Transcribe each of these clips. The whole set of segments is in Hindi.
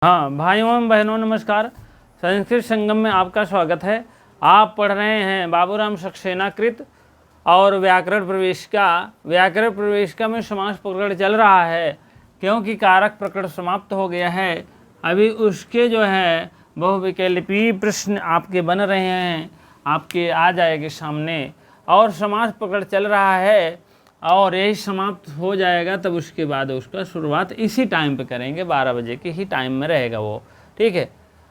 हाँ भाइयों एवं बहनों नमस्कार। संस्कृत संगम में आपका स्वागत है। आप पढ़ रहे हैं बाबूराम सक्सेना कृत और व्याकरण प्रवेशिका में समास प्रकरण चल रहा है, क्योंकि कारक प्रकरण समाप्त हो गया है। अभी उसके जो है बहुविकल्पीय प्रश्न आपके बन रहे हैं, आपके आ जाएंगे सामने, और समास प्रकरण चल रहा है और यही समाप्त हो जाएगा। तब उसके बाद उसका शुरुआत इसी टाइम पे करेंगे, 12 बजे के ही टाइम में रहेगा वो, ठीक है।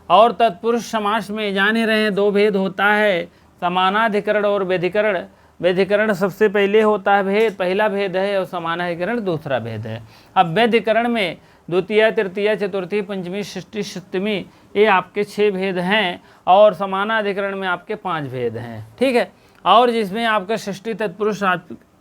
और तत्पुरुष समास में जान ही रहे हैं, दो भेद होता है, समानाधिकरण और व्यधिकरण। व्यधिकरण सबसे पहले होता है भेद, पहला भेद है, और समानाधिकरण दूसरा भेद है। अब व्यधिकरण में द्वितीय तृतीय चतुर्थी पंचमी षष्ठी सप्तमी ये आपके 6 भेद हैं, और समानाधिकरण में आपके 5 भेद हैं, ठीक है। और जिसमें आपका षष्ठी तत्पुरुष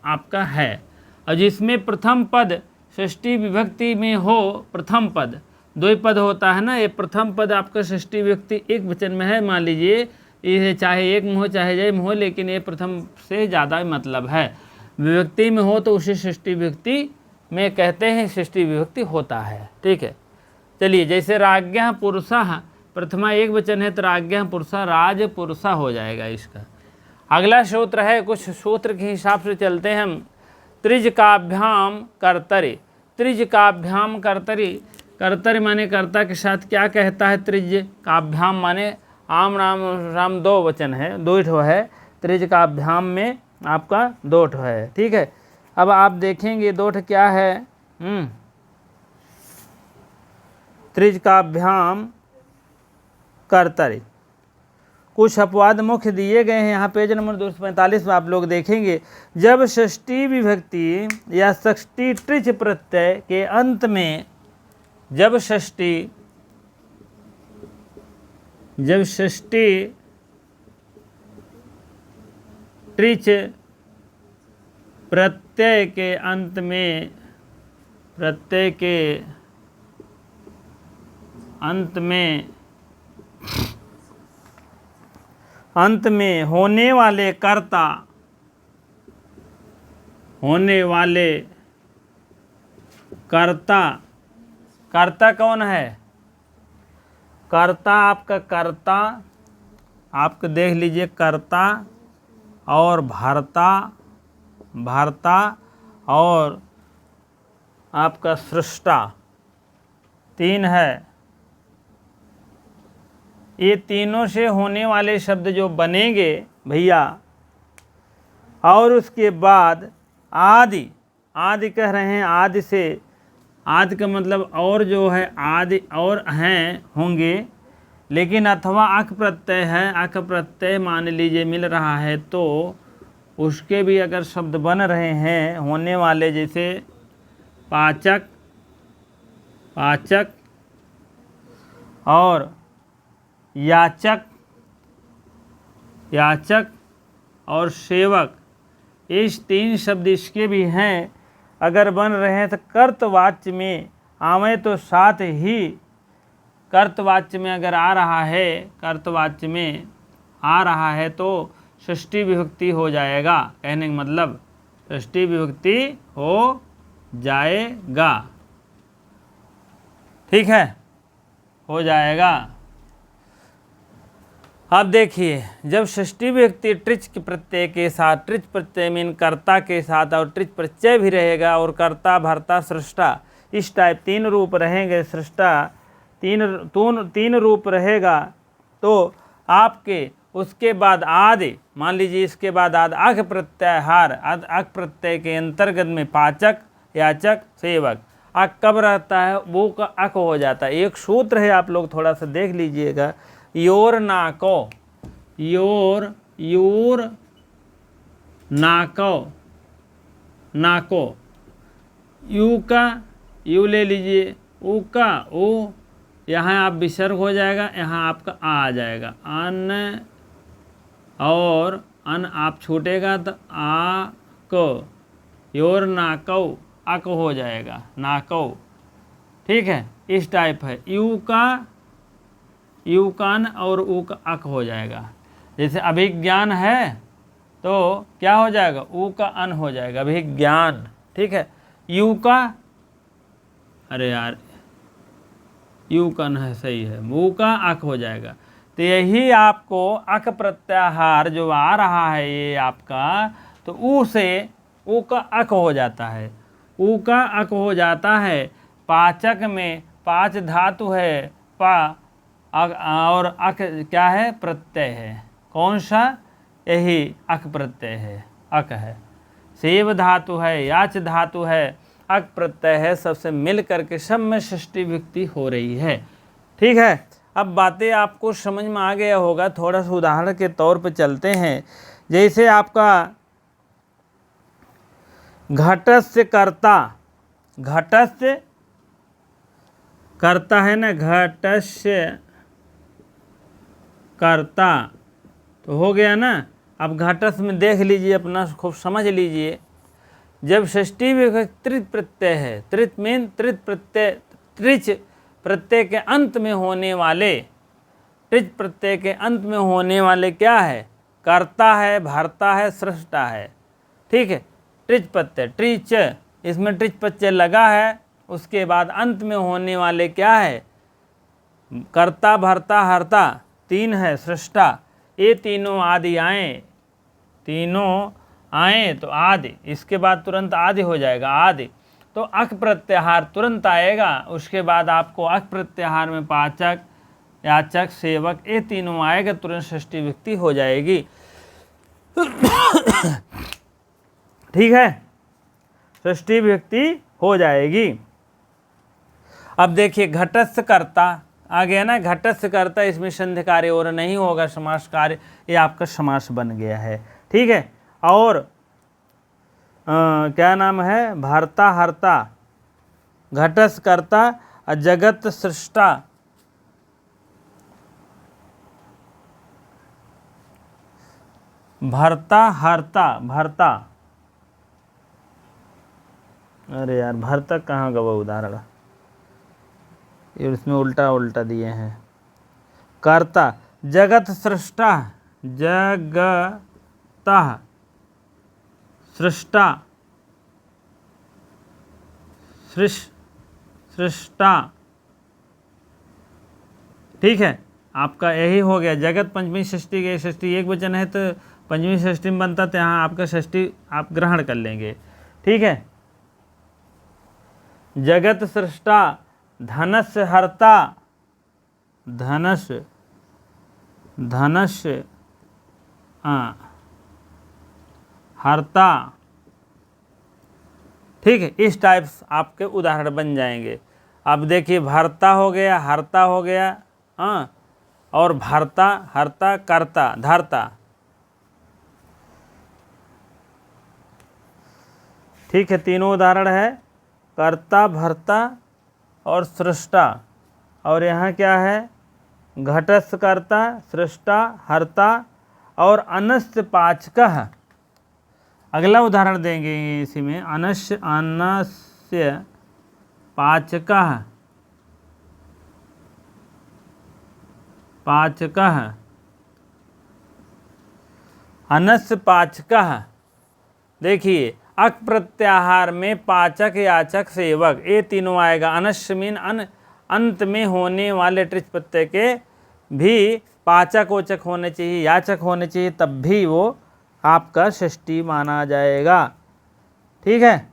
आपका है, और जिसमें प्रथम पद षष्ठी विभक्ति में हो, प्रथम पद द्विपद होता है ना, ये प्रथम पद आपका षष्ठी विभक्ति एक वचन में है। मान लीजिए ये चाहे एक में हो चाहे जय में हो, लेकिन ये प्रथम से ज़्यादा मतलब है। विभक्ति में हो तो उसे षष्ठी विभक्ति में कहते हैं, षष्ठी विभक्ति होता है, ठीक है। चलिए, जैसे राज्ञः पुरुषः प्रथमा एक वचन है तो राज्ञः पुरुषः राज पुरुषः हो जाएगा इसका। अगला सूत्र है, कुछ सूत्र के हिसाब से चलते हैं हम। त्रिजकाभ्याम कर्तरि, त्रिजकाभ्याम कर्तरि, कर्तरि माने कर्ता के साथ क्या कहता है। त्रिजकाभ्याम माने आम राम राम दो वचन है, दो ठो है। त्रिजकाभ्याम में आपका दो ठो है, ठीक है। अब आप देखेंगे दो ठो क्या है। त्रिजकाभ्याम कर्तरि, कुछ अपवाद मुख्य दिए गए हैं यहाँ पेज नंबर 245 में। आप लोग देखेंगे, जब षष्ठी विभक्ति या षष्ठी ट्रिच प्रत्यय के अंत में, जब षष्ठी ट्रिच प्रत्यय के अंत में, प्रत्यय के अंत में होने वाले कर्ता, कर्ता कौन है। कर्ता आपका देख लीजिए, कर्ता और भर्ता और आपका सृष्टा, तीन है। ये तीनों से होने वाले शब्द जो बनेंगे भैया, और उसके बाद आदि कह रहे हैं। आदि से, आदि का मतलब और जो है, आदि और हैं होंगे, लेकिन अथवा अक प्रत्यय है, अक प्रत्यय मान लीजिए मिल रहा है तो उसके भी अगर शब्द बन रहे हैं होने वाले, जैसे पाचक और याचक और सेवक, इस तीन शब्द इसके भी हैं। अगर बन रहे हैं तो कर्तवाच्य में आवे तो साथ ही, कर्तवाच्य में अगर आ रहा है, तो षष्ठी विभक्ति हो जाएगा। कहने का मतलब षष्ठी विभक्ति हो जाएगा, ठीक है, हो जाएगा। अब देखिए, जब षष्ठी विभक्ति ट्रिच प्रत्यय के साथ, ट्रिच प्रत्यय मीन कर्ता के साथ, और ट्रिच प्रत्यय भी रहेगा, और कर्ता भर्ता सृष्टा, इस टाइप तीन रूप रहेंगे। सृष्टा तीन रूप रहेगा, तो आपके उसके बाद आदि, मान लीजिए इसके बाद आदि अक प्रत्याहार, अक प्रत्यय के अंतर्गत में पाचक याचक सेवक, अक कब रहता है, वो का अक हो जाता है। एक सूत्र है, आप लोग थोड़ा सा देख लीजिएगा। योर नाको, नाको, यू का यू ले लीजिए, ऊ का ओ, यहाँ आप विसर्ग हो जाएगा, यहाँ आपका आ जाएगा। अन और अन आप छूटेगा तो आ को, योर नाको, अक हो जाएगा, नाको, ठीक है। इस टाइप है। यू का न और ऊ का अक हो जाएगा। जैसे अभिज्ञान है तो क्या हो जाएगा, ऊ का अन हो जाएगा, अभिज्ञान, ठीक है। यू का, अरे यार यू कन है, सही है, मू का अक हो जाएगा। तो यही आपको अक प्रत्याहार जो आ रहा है ये आपका, तो ऊ से ऊ का अक हो जाता है, ऊ का अक हो जाता है। पाचक में 5 धातु है, पा और अक क्या है, प्रत्यय है। कौन सा, यही अक प्रत्यय है, अक है। सेव धातु है, याच धातु है, अक प्रत्यय है, सबसे मिल करके सब में षष्ठी विभक्ति हो रही है। ठीक है, अब बातें आपको समझ में आ गया होगा। थोड़ा सा उदाहरण के तौर पे चलते हैं। जैसे आपका घटस्य कर्ता, घटस्य कर्ता है ना, घटस्य कर्ता तो हो गया ना। अब घटस में देख लीजिए, अपना खूब समझ लीजिए। जब षष्ठी विभक्ति त्रित प्रत्यय है, त्रित मीन त्रित प्रत्यय, त्रिच प्रत्यय के अंत में होने वाले, त्रिच प्रत्यय के अंत में होने वाले क्या है, कर्ता है, भर्ता है, सृष्टा है। ठीक है, त्रिच प्रत्यय, त्रिच, इसमें त्रिच प्रत्यय लगा है, उसके बाद अंत में होने वाले क्या है, कर्ता, भर्ता, हर्ता, 3 है, सृष्टा। ये तीनों आदि आए, तीनों आए तो आदि, इसके बाद तुरंत आदि हो जाएगा, आदि। तो अक प्रत्याहार तुरंत आएगा। उसके बाद आपको अक प्रत्याहार में पाचक, याचक, सेवक, ये तीनों आएगा, तुरंत षष्ठी विभक्ति हो जाएगी। ठीक है, षष्ठी विभक्ति हो जाएगी। अब देखिए घटस्थ कर्ता आ गया ना, घटस्थ कर्ता, इसमें संधि कार्य और नहीं होगा, समास कार्य, ये आपका समास बन गया है। ठीक है, और क्या नाम है, भर्ता, हर्ता, घटस्थ कर्ता, जगत सृष्टा, भर्ता, हर्ता, भर्ता, अरे यार भर्ता कहाँ गवा उदाहरण, ये इसमें उल्टा उल्टा दिए हैं। कर्ता, जगत सृष्टा, जगता सृष्टा, सृष्टा। ठीक है, आपका यही हो गया। जगत पंचमी षष्ठी के, षष्ठी एक वचन है तो पंचमी षष्ठी में बनता, तो यहाँ आपका षष्ठी आप ग्रहण कर लेंगे। ठीक है, जगत सृष्टा, धनस्य हर्ता, धनस्य, धनस्य हर्ता। ठीक है, इस टाइप आपके उदाहरण बन जाएंगे। अब देखिए भर्ता हो गया, हर्ता हो गया, हाँ, और भर्ता, हर्ता, कर्ता, धर्ता। ठीक है, तीनों उदाहरण है, कर्ता, भर्ता और सृष्टा। और यहाँ क्या है, घटस्थ कर्ता, सृष्टा, हर्ता और अनस्य पाचकः। अगला उदाहरण देंगे इसी में, अनस्य, अनस्य पाचकः, पाचकः, अनस्य पाचकः। देखिए अक प्रत्याहार में पाचक, याचक, सेवक, ये तीनों आएगा। अनस्य मीन अंत में होने वाले त्रिच प्रत्यय के भी पाचक ओचक होने चाहिए, याचक होने चाहिए, तब भी वो आपका षष्ठी माना जाएगा। ठीक है,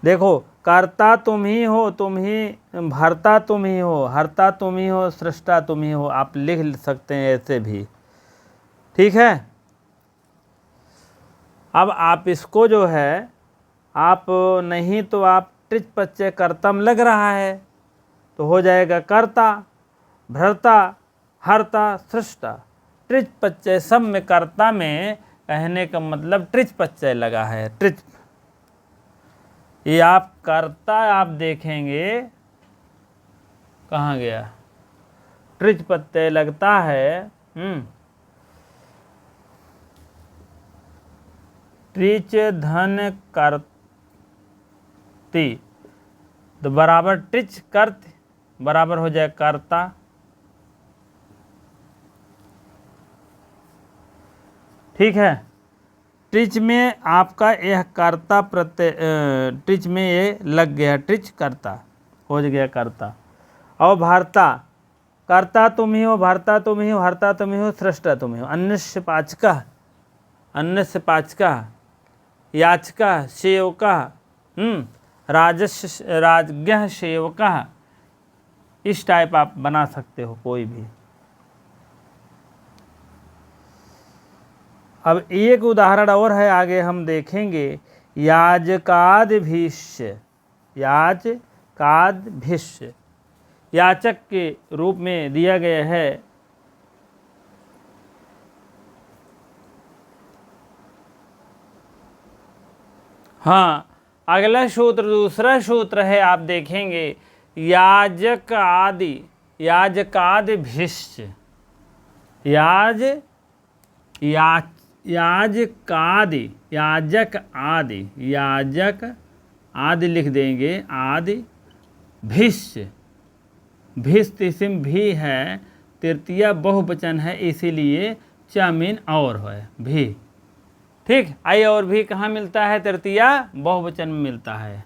देखो कर्ता तुम ही हो, तुम ही, भर्ता तुम ही हो, हर्ता तुम ही हो, सृष्टा तुम ही हो, आप लिख सकते हैं ऐसे भी। ठीक है, अब आप इसको जो है, आप नहीं तो आप त्रिच प्रत्यय कर्तम लग रहा है तो हो जाएगा कर्ता, भर्ता, हर्ता, सृष्टा। त्रिच प्रत्यय सब में, कर्ता में कहने का मतलब त्रिच प्रत्यय लगा है, त्रिच। ये आप कर्ता आप देखेंगे कहाँ गया, त्रिच प्रत्यय लगता है, त्रिच धन करती, तो बराबर त्रिच कर्त बराबर हो जाए कर्ता। ठीक है, त्रिच में आपका यह कर्ता प्रत्यय, त्रिच में ये लग गया, त्रिच कर्ता। हो गया कर्ता। और भारता, कर्ता तुम ही हो, भारता तुम ही हो, हर्ता तुम ही हो, सृष्टा तुम ही हो। अन्यस्य पाचकः, अन्यस्य पाचकः, याचकः सेवकः, राजस्य राज्ञः सेवकः, इस टाइप आप बना सकते हो कोई भी। अब एक उदाहरण और है, आगे हम देखेंगे। याजकादिभिश्च, याजकादिभिश्च, याचक के रूप में दिया गया है। हाँ, अगला सूत्र, दूसरा सूत्र है, आप देखेंगे याजक आदि, याजकादिभिश्च, याजकादि, याजक आदि, याजक आदि लिख देंगे, आदि भिश्च, भिश्च इसमें भी है, तृतीया बहुवचन है, इसीलिए चामीन और है भी। ठीक, आई और भी कहाँ मिलता है? तृतीया बहुवचन में मिलता है।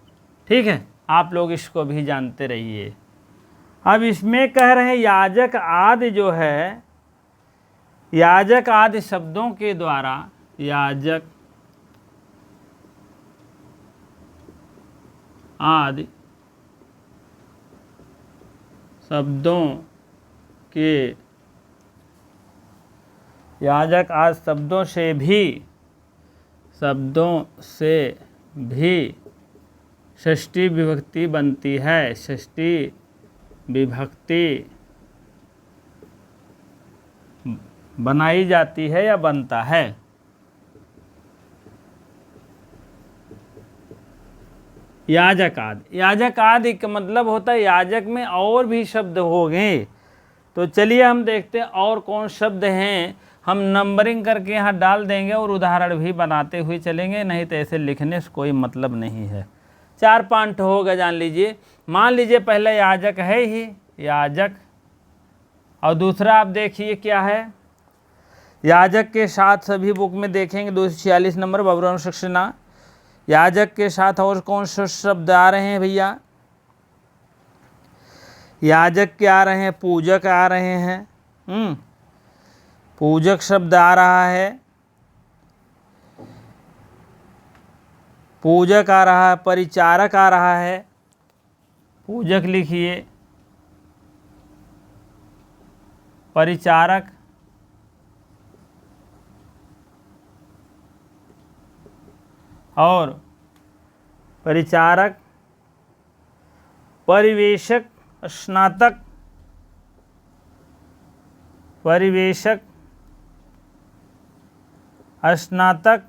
ठीक है, आप लोग इसको भी जानते रहिए। अब इसमें कह रहे हैं याजक आदि जो है, याजक आदि शब्दों के द्वारा, याजक आदि शब्दों के, याजक आदि शब्दों से भी षष्ठी विभक्ति बनती है, षष्ठी विभक्ति बनाई जाती है या बनता है। याजक आदि, याजक आदि का मतलब होता है याजक में और भी शब्द हो गए। तो चलिए हम देखते हैं और कौन शब्द हैं। हम नंबरिंग करके यहाँ डाल देंगे और उदाहरण भी बनाते हुए चलेंगे, नहीं तो ऐसे लिखने से कोई मतलब नहीं है। 4 पॉइंट होगा, जान लीजिए। मान लीजिए पहले याजक है ही, याजक, और दूसरा आप देखिए क्या है, याजक के साथ सभी बुक में देखेंगे 246 नंबर बाबूराम सक्सेना, याजक के साथ और कौन से शब्द आ रहे हैं भैया? याजक के आ रहे हैं, पूजक आ रहे हैं, पूजक शब्द आ रहा है, पूजक आ रहा है, परिचारक आ रहा है, पूजक लिखिए, परिचारक, और परिचारक, परिवेशक, स्नातक, परिवेशक, स्नातक,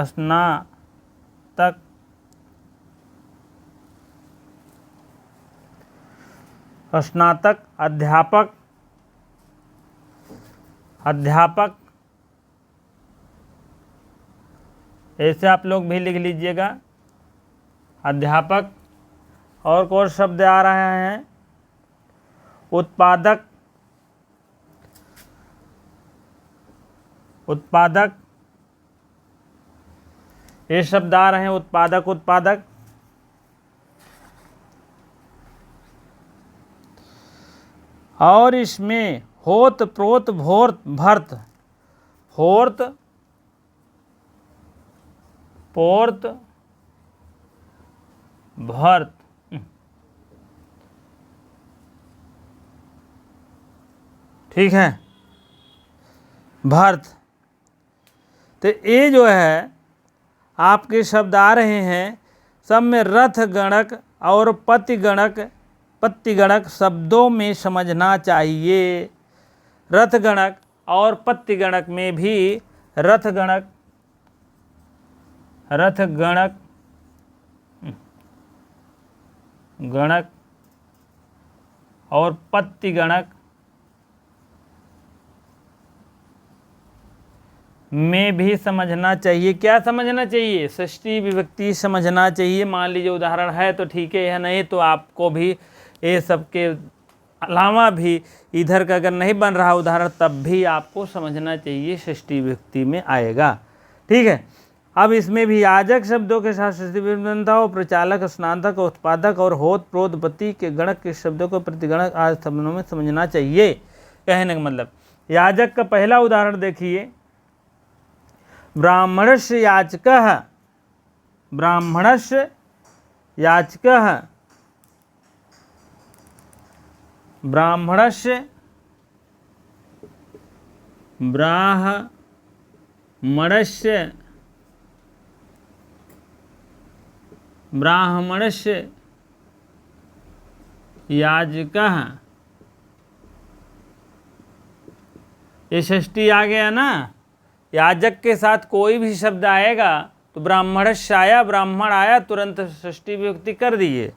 स्नातक, स्नातक, अध्यापक, अध्यापक, ऐसे आप लोग भी लिख लीजिएगा, अध्यापक। और कौन शब्द आ रहे हैं? उत्पादक, उत्पादक, ये शब्द आ रहे हैं, उत्पादक, उत्पादक। और इसमें होत, प्रोत, भोर्त, भर्त, होर्त, पोर्त, भर्त, ठीक है, भर्त। तो ये जो है आपके शब्द आ रहे हैं, सब में रथ गणक और पत्तिगणक शब्दों में समझना चाहिए। रथ गणक और पत्तिगणक में भी रथ गणक गणक और पत्तिगणक में भी समझना चाहिए। क्या समझना चाहिए? षष्ठी विभक्ति समझना चाहिए। मान लीजिए उदाहरण है तो ठीक है, नहीं तो आपको भी ये सब के अलावा भी इधर का अगर नहीं बन रहा उदाहरण तब भी आपको समझना चाहिए, षष्ठी विभक्ति में आएगा। ठीक है, अब इसमें भी याजक शब्दों के साथ षष्ठी विभक्ति बनता हो, प्रचालक, स्नातक, उत्पादक और होत, प्रोत, पति के गणक के शब्दों को प्रतिगणक आदि शब्दों में समझना चाहिए। कहने का मतलब याजक का पहला उदाहरण देखिए, ब्राह्मणस्य याचकः, ब्राह्मणस्य याचकः, ब्राह्मणस्य, ब्राह्मणस्य, ब्राह्मणस्य याजकः, ये षष्ठी आ गया ना। याजक के साथ कोई भी शब्द आएगा तो ब्राह्मणस्य आया, ब्राह्मण आया, तुरंत षष्ठी विभक्ति कर दिए,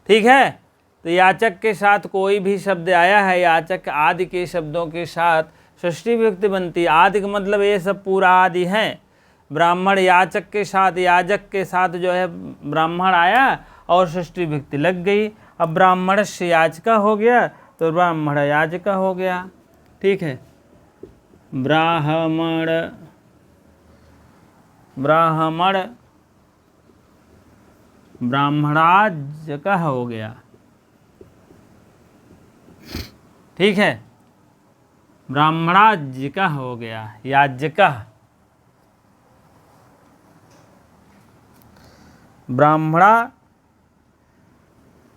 ठीक है। तो याचक के साथ कोई भी शब्द आया है, याचक आदि के शब्दों के साथ षष्ठी विभक्ति बनती है। आदि का मतलब ये सब पूरा आदि है। ब्राह्मण याचक के साथ, याजक के साथ जो है ब्राह्मण आया और षष्ठी विभक्ति लग गई। अब ब्राह्मणस्य याचका हो गया तो ब्राह्मण याचका हो गया, ठीक है। ब्राह्मण, ब्राह्मण, ब्राह्मणाजका हो गया, ठीक है। ब्राह्मणाजिका हो गया, याजका, ब्राह्मणा,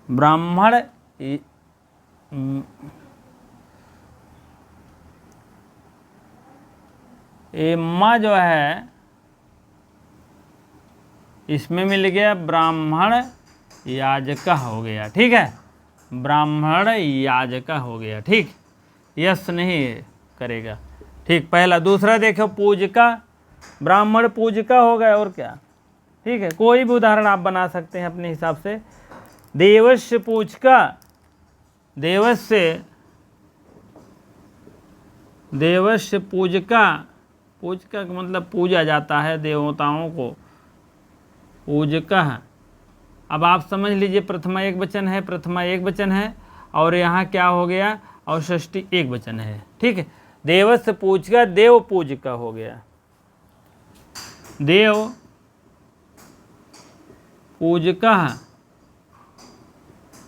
ब्राह्मण, एम्मा जो है इसमें मिल गया ब्राह्मण याजका हो गया, ठीक है। ब्राह्मण याजका हो गया, ठीक। यस नहीं करेगा, ठीक। पहला। दूसरा देखो पूजका, ब्राह्मण पूजका हो गया, और क्या, ठीक है। कोई भी उदाहरण आप बना सकते हैं अपने हिसाब से। देवस्य पूजका, देवस्य, देवस्य पूजका, पूजका का मतलब पूजा जाता है देवताओं को, पूजका। अब आप समझ लीजिए प्रथमा एक वचन है, प्रथमा एक वचन है, और यहाँ क्या हो गया, और षष्ठी एक वचन है, ठीक है। देवस्य पूजका, देव पूजका हो गया, देव पूजका,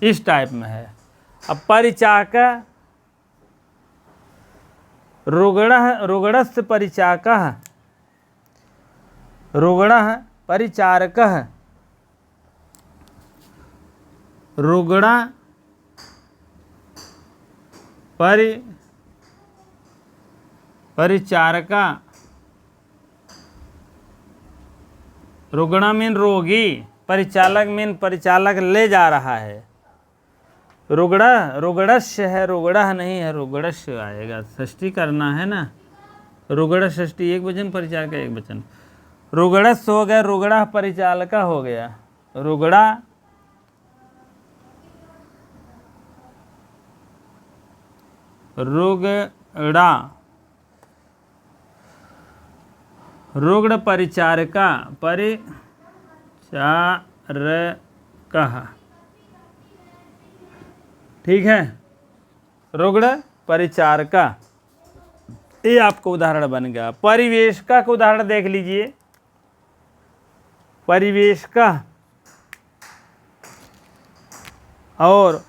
इस टाइप में है। अब परिचाका, रुगणः, रुगणस्य परिचाकः, रुगणः परिचारकः, रुगणा परिचारका, रुग्णा मीन रोगी, परिचालक मीन परिचालक ले जा रहा है। रुग्णा, रुग्णस्य है, रुग्णा नहीं है, रुग्णस्य आएगा, षष्ठी करना है ना। रुग्ण षष्ठी एक वचन, परिचालक एक वचन। रुग्णस्य हो गया, रुग्णा परिचालका हो गया, रुग्णा, रुग्णा, रुग्ण परिचारका, परिचारकः, ठीक है। रुग्ण परिचारका, ये आपको उदाहरण बन गया। परिवेशका का उदाहरण देख लीजिए। परिवेशका और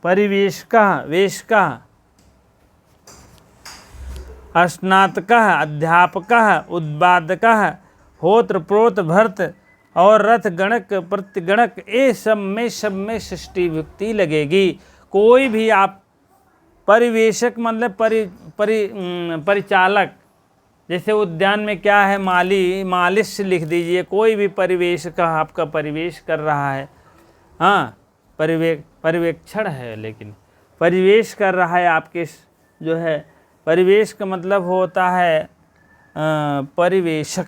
परिवेशका, वेशका, स्नातकः, अध्यापकः, उत्पादकः, होत्र, प्रोत, भर्त और रथ, गणक, प्रतिगणक, ये सब में षष्ठी विभक्ति लगेगी। कोई भी आप परिवेशक मतलब परिचालक, जैसे उद्यान में क्या है, माली, मालिश लिख दीजिए। कोई भी परिवेश का आपका परिवेश कर रहा है, हाँ, पर्यवेक्षण है, लेकिन परिवेश कर रहा है आपके, जो है परिवेश का मतलब होता है परिवेशक,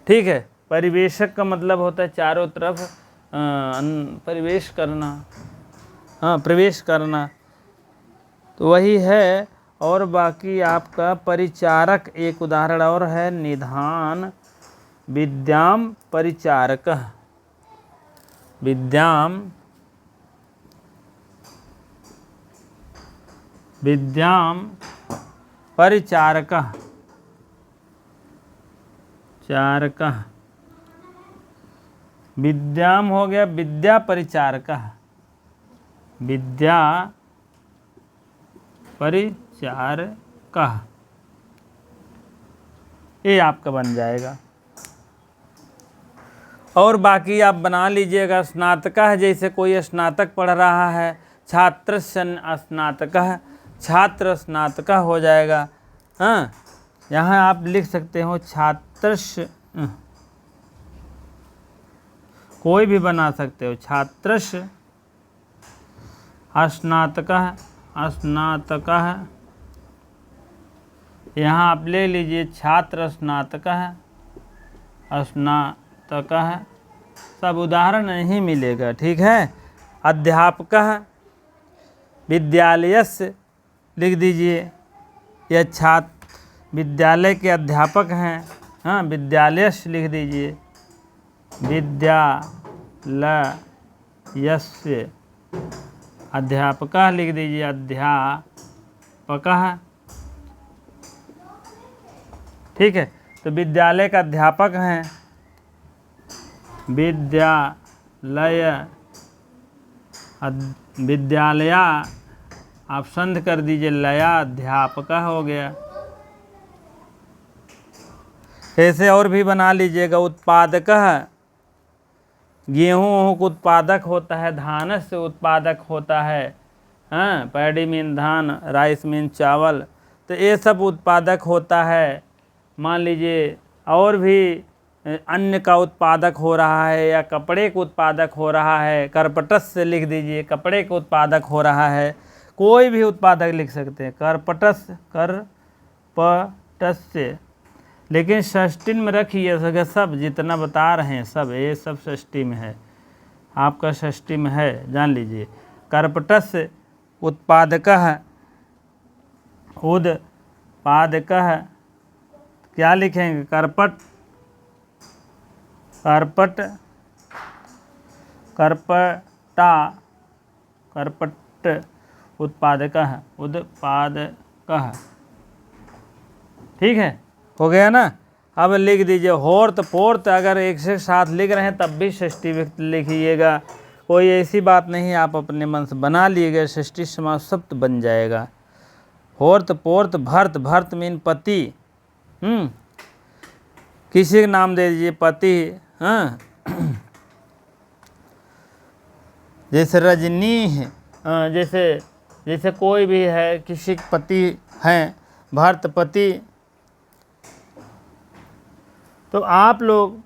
ठीक है। परिवेशक का मतलब होता है चारों तरफ परिवेश करना, हाँ, प्रवेश करना, तो वही है। और बाकी आपका परिचारक, एक उदाहरण और है, निधान विद्याम परिचारक, विद्याम परिचारकः विद्याम हो गया विद्या परिचारकः, विद्या परिचारकः, ये आपका बन जाएगा। और बाकी आप बना लीजिएगा। स्नातकः, जैसे कोई स्नातक पढ़ रहा है, छात्रस्य स्नातकः, छात्र स्नातकः हो जाएगा। हाँ, यहाँ आप लिख सकते हो छात्रस्य, कोई भी बना सकते हो, छात्रस्य स्नातकः, स्नातकः। यहाँ आप ले लीजिए छात्र स्नातकः, स्नातकः, सब उदाहरण नहीं मिलेगा, ठीक है। अध्यापकः, विद्यालयस्य लिख दीजिए, यह छात्र विद्यालय के अध्यापक हैं। हाँ, विद्यालयस्य लिख दीजिए, विद्यालयस्य अध्यापकः लिख दीजिए, अध्यापकः, ठीक है। तो विद्यालय का अध्यापक हैं, विद्यालया आप संध कर दीजिए, लया अध्यापक हो गया। ऐसे और भी बना लीजिएगा। उत्पादक, गेहूँ का उत्पादक होता है, धान से उत्पादक होता है। हाँ, पैडी मीन धान, राइस मीन चावल, तो ये सब उत्पादक होता है। मान लीजिए और भी अन्न का उत्पादक हो रहा है या कपड़े का उत्पादक हो रहा है, करपटस से लिख दीजिए, कपड़े का उत्पादक हो रहा है। कोई भी उत्पादक लिख सकते हैं, करपटस से, लेकिन षष्ठी में रखिए सब, जितना बता रहे हैं सब, ये सब षष्ठी में है, आपका षष्ठी में है, जान लीजिए। करपटस उत्पादकः, उत्पादकः क्या लिखेंगे, करपट उत्पादकः, ठीक है, हो गया ना। अब लिख दीजिए होर्त पोर्त, अगर एक से साथ लिख रहे हैं तब भी षष्ठी विभक्ति लिखिएगा, कोई ऐसी बात नहीं, आप अपने मन से बना लिएगा, षष्ठी समास शब्द बन जाएगा। होर्त पोर्त भर्त, भर्त मीन पति, किसी का नाम दे दीजिए पति। हाँ, जैसे रजनी है, जैसे कोई भी है, किसी के पति हैं, भर्त पति। तो आप लोग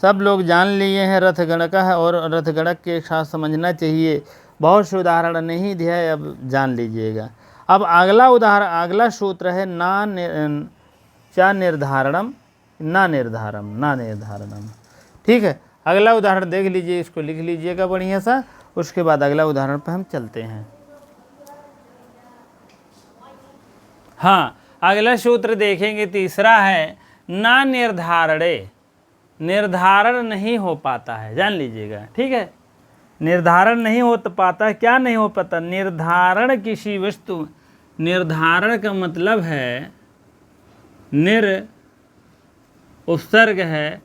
सब लोग जान लिए हैं रथगणक है, और रथगणक के साथ समझना चाहिए। बहुत से उदाहरण नहीं दिया है, अब जान लीजिएगा। अब अगला उदाहरण, अगला सूत्र है ना निर्धारणम, ठीक है। अगला उदाहरण देख लीजिए, इसको लिख लीजिएगा बढ़िया सा, उसके बाद अगला उदाहरण पर हम चलते हैं। हाँ, अगला सूत्र देखेंगे, तीसरा है ना निर्धारणे, निर्धारण नहीं हो पाता है, जान लीजिएगा, ठीक है। निर्धारण नहीं हो पाता है, क्या नहीं हो पाता, निर्धारण किसी वस्तु, निर्धारण का मतलब है उपसर्ग है,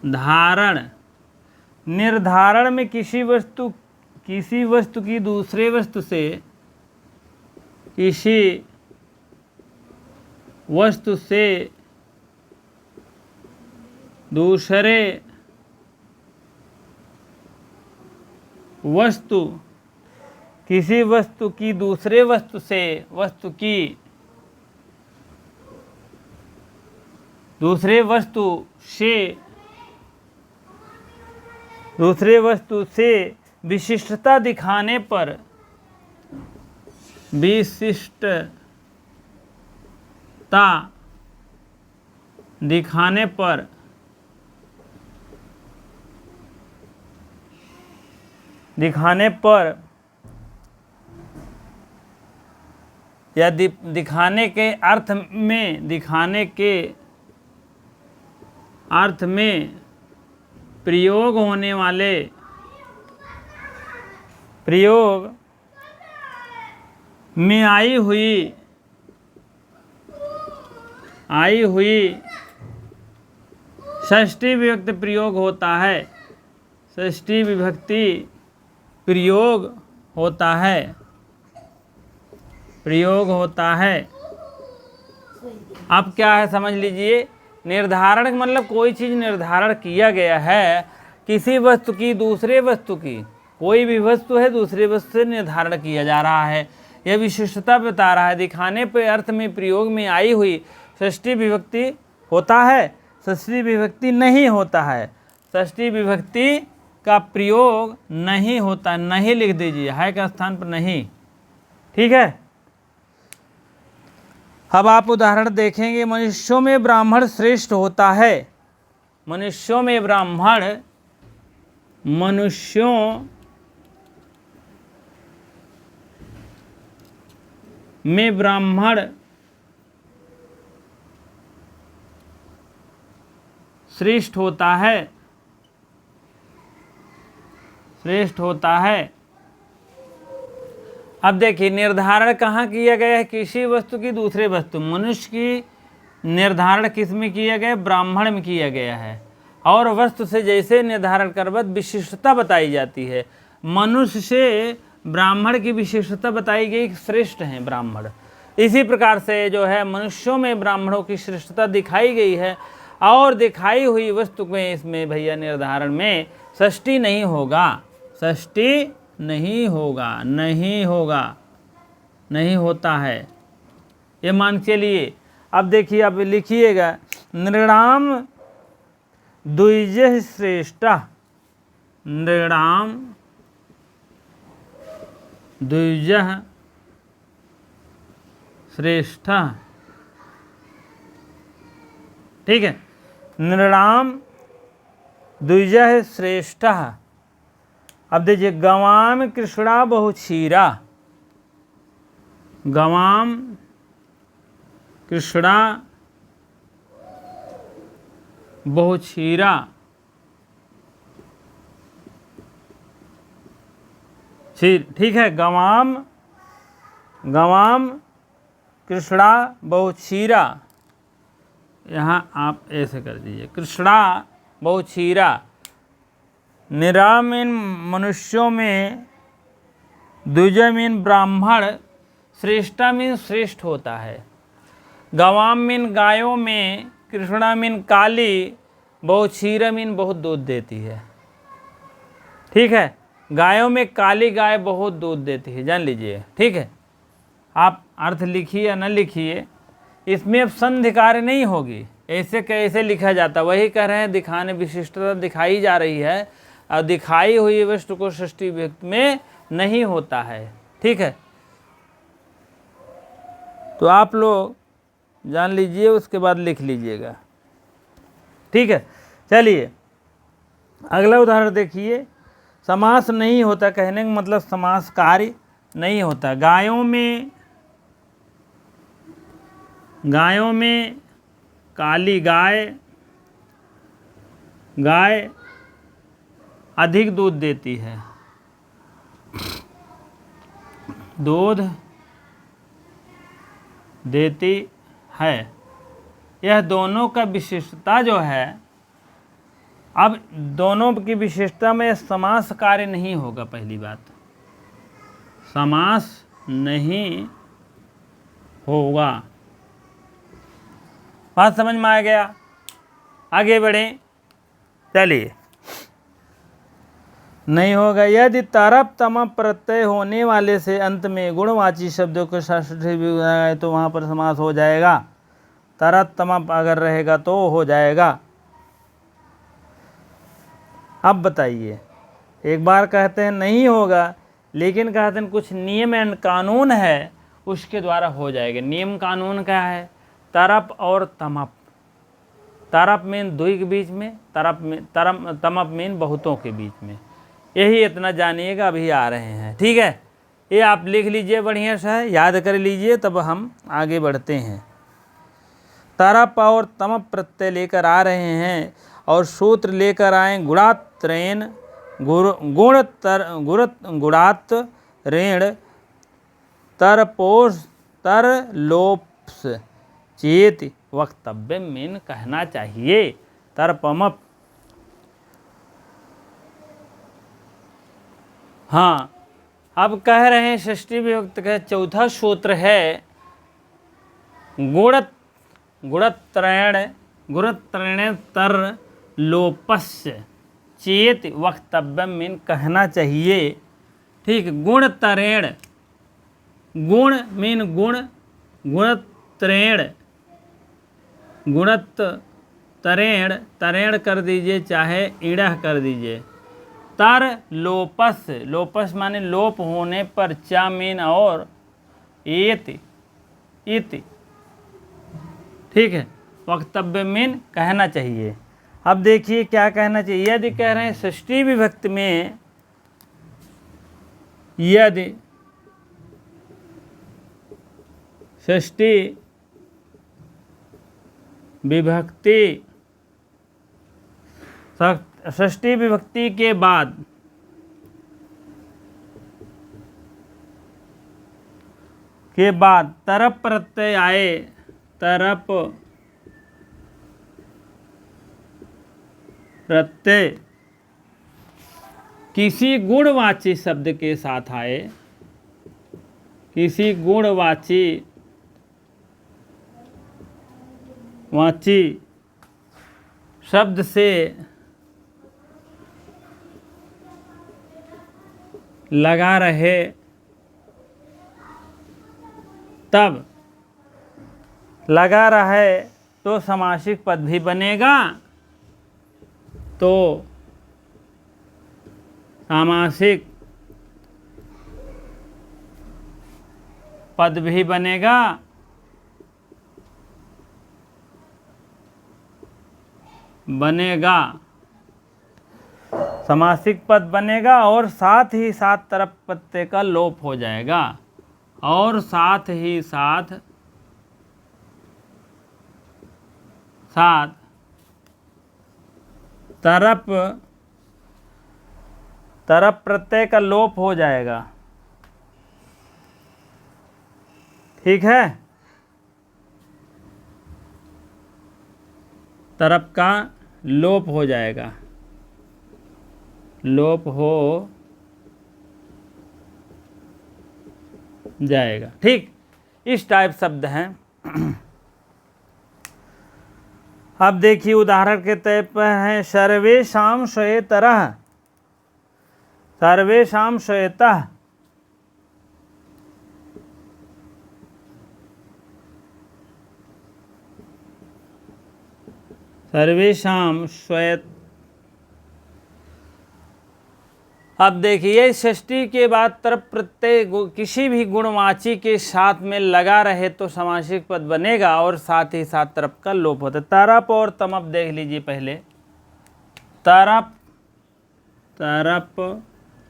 धारण, निर्धारण में किसी वस्तु की दूसरे वस्तु से, किसी वस्तु से दूसरे वस्तु, किसी वस्तु की दूसरे वस्तु से, वस्तु की दूसरे वस्तु से विशिष्टता दिखाने पर, विशिष्टता दिखाने पर या दिखाने के अर्थ में प्रयोग होने वाले प्रयोग में आई हुई षष्ठी विभक्ति प्रयोग होता है। षष्ठी विभक्ति प्रयोग होता है। अब क्या है समझ लीजिए, निर्धारण मतलब कोई चीज़ निर्धारण किया गया है किसी वस्तु की दूसरे वस्तु की, कोई भी वस्तु है दूसरे वस्तु से निर्धारण किया जा रहा है, यह विशिष्टता बता रहा है। दिखाने पर अर्थ में प्रयोग में आई हुई षष्ठी विभक्ति होता है, षष्ठी विभक्ति नहीं होता है। षष्ठी विभक्ति का प्रयोग नहीं होता, नहीं लिख दीजिए, है के स्थान पर नहीं। ठीक है, अब आप उदाहरण देखेंगे। मनुष्यों में ब्राह्मण श्रेष्ठ होता है। मनुष्यों में ब्राह्मण श्रेष्ठ होता है। अब देखिए, निर्धारण कहाँ किया गया है? किसी वस्तु की दूसरे वस्तु। मनुष्य की निर्धारण किस में किया गया? ब्राह्मण में किया गया है। और वस्तु से जैसे निर्धारण करवत विशिष्टता बताई जाती है। मनुष्य से ब्राह्मण की विशिष्टता बताई गई, श्रेष्ठ हैं ब्राह्मण। इसी प्रकार से जो है मनुष्यों में ब्राह्मणों की श्रेष्ठता दिखाई गई है। और दिखाई हुई वस्तु में इसमें भैया निर्धारण में षष्ठी नहीं होगा, षष्ठी नहीं होता है, ये मान के लिए। अब देखिए, अब लिखिएगा, नृणाम द्विजः श्रेष्ठः। नृणाम द्विजः श्रेष्ठः। ठीक है, नृणाम द्विजः श्रेष्ठः। अब देखिए, गवाम कृष्णा बहुक्षीरा। गवाम कृष्णा बहुक्षीरा। ठीक है, गवाम कृष्णा बहुक्षीरा। यहाँ आप ऐसे कर दीजिए, कृष्णा बहुक्षीरा। निरामीन मनुष्यों में, द्विजमीन ब्राह्मण, श्रेष्ठा मीन श्रेष्ठ होता है। गवाम मीन गायों में, कृष्णा मीन काली, बहुक्षीरा मीन बहुत दूध देती है। ठीक है, गायों में काली गाय बहुत दूध देती है, जान लीजिए। ठीक है, आप अर्थ लिखिए या न लिखिए, इसमें अब संधि कार्य नहीं होगी। ऐसे कैसे लिखा जाता, वही कह रहे हैं, दिखाने विशिष्टता दिखाई जा रही है और दिखाई हुई वस्तु को षष्ठी विभक्ति में नहीं होता है। ठीक है, तो आप लोग जान लीजिए, उसके बाद लिख लीजिएगा। ठीक है, चलिए अगला उदाहरण देखिए। समास नहीं होता कहने का मतलब समास कार्य नहीं होता। गायों में काली गाय अधिक दूध देती है। दूध देती है, यह दोनों का विशिष्टता जो है। अब दोनों की विशेषता में समास कार्य नहीं होगा। पहली बात, समास नहीं होगा। बात समझ में आ गया? आगे बढ़ें, चलिए। नहीं होगा यदि तरप तमप प्रत्यय होने वाले से अंत में गुणवाची शब्दों के षष्ठी भी आए तो वहाँ पर समास हो जाएगा। तरप तमप अगर रहेगा तो हो जाएगा। अब बताइए, एक बार कहते हैं नहीं होगा, लेकिन कहते हैं कुछ नियम एंड कानून है, उसके द्वारा हो जाएगा। नियम कानून क्या है? तरप और तमप। तरप मीन दुई के बीच में, तमप मीन बहुतों के बीच में। यही इतना जानिएगा, अभी आ रहे हैं। ठीक है, ये आप लिख लीजिए, बढ़िया सा याद कर लीजिए, तब हम आगे बढ़ते हैं। तरप और तमप प्रत्यय लेकर आ रहे हैं और सूत्र लेकर आए गुणात्रेण गुणात्रेण तरपोष तरलोप्स चेत वक्तव्य में कहना चाहिए। तरपमप। हाँ, अब कह रहे हैं षष्ठी विभक्त का चौथा सूत्र है गुणत्रयण तर लोपस्य चेत वक्तव्य में कहना चाहिए। ठीक, गुणतरेण, गुण मीन गुण, गुणत्रेण, गुणतरेण, तरेण कर दीजिए चाहे ईड़ह कर दीजिए। तर लोपस, लोपस माने लोप होने पर, चा मीन और, एति इति। ठीक है, वक्तव्य मीन कहना चाहिए। अब देखिए क्या कहना चाहिए। यदि कह रहे हैं षष्ठी विभक्ति में, यदि षष्ठी विभक्ति, षष्ठी विभक्ति के बाद तरप प्रत्यय आए, तरप प्रत्यय किसी गुणवाची शब्द के साथ आए, किसी गुणवाची शब्द से लगा रहे, तब लगा रहे तो समासिक पद भी बनेगा, तो सामासिक पद भी बनेगा, समासिक पद बनेगा और साथ ही साथ तरप प्रत्यय का लोप हो जाएगा, और साथ ही साथ तरप प्रत्यय का लोप हो जाएगा। ठीक है, तरप का लोप हो जाएगा, लोप हो जाएगा। ठीक, इस टाइप शब्द हैं। अब देखिए उदाहरण के तौर पर है सर्वेषां श्वेतरः, सर्वेषां श्वेतः, सर्वेषां श्वेत। अब देखिए षष्ठी के बाद तरप प्रत्यय किसी भी गुणवाची के साथ में लगा रहे तो समासिक पद बनेगा और साथ ही साथ तरप का लोप होता है। तरप और तमप देख लीजिए पहले। तरप, तरप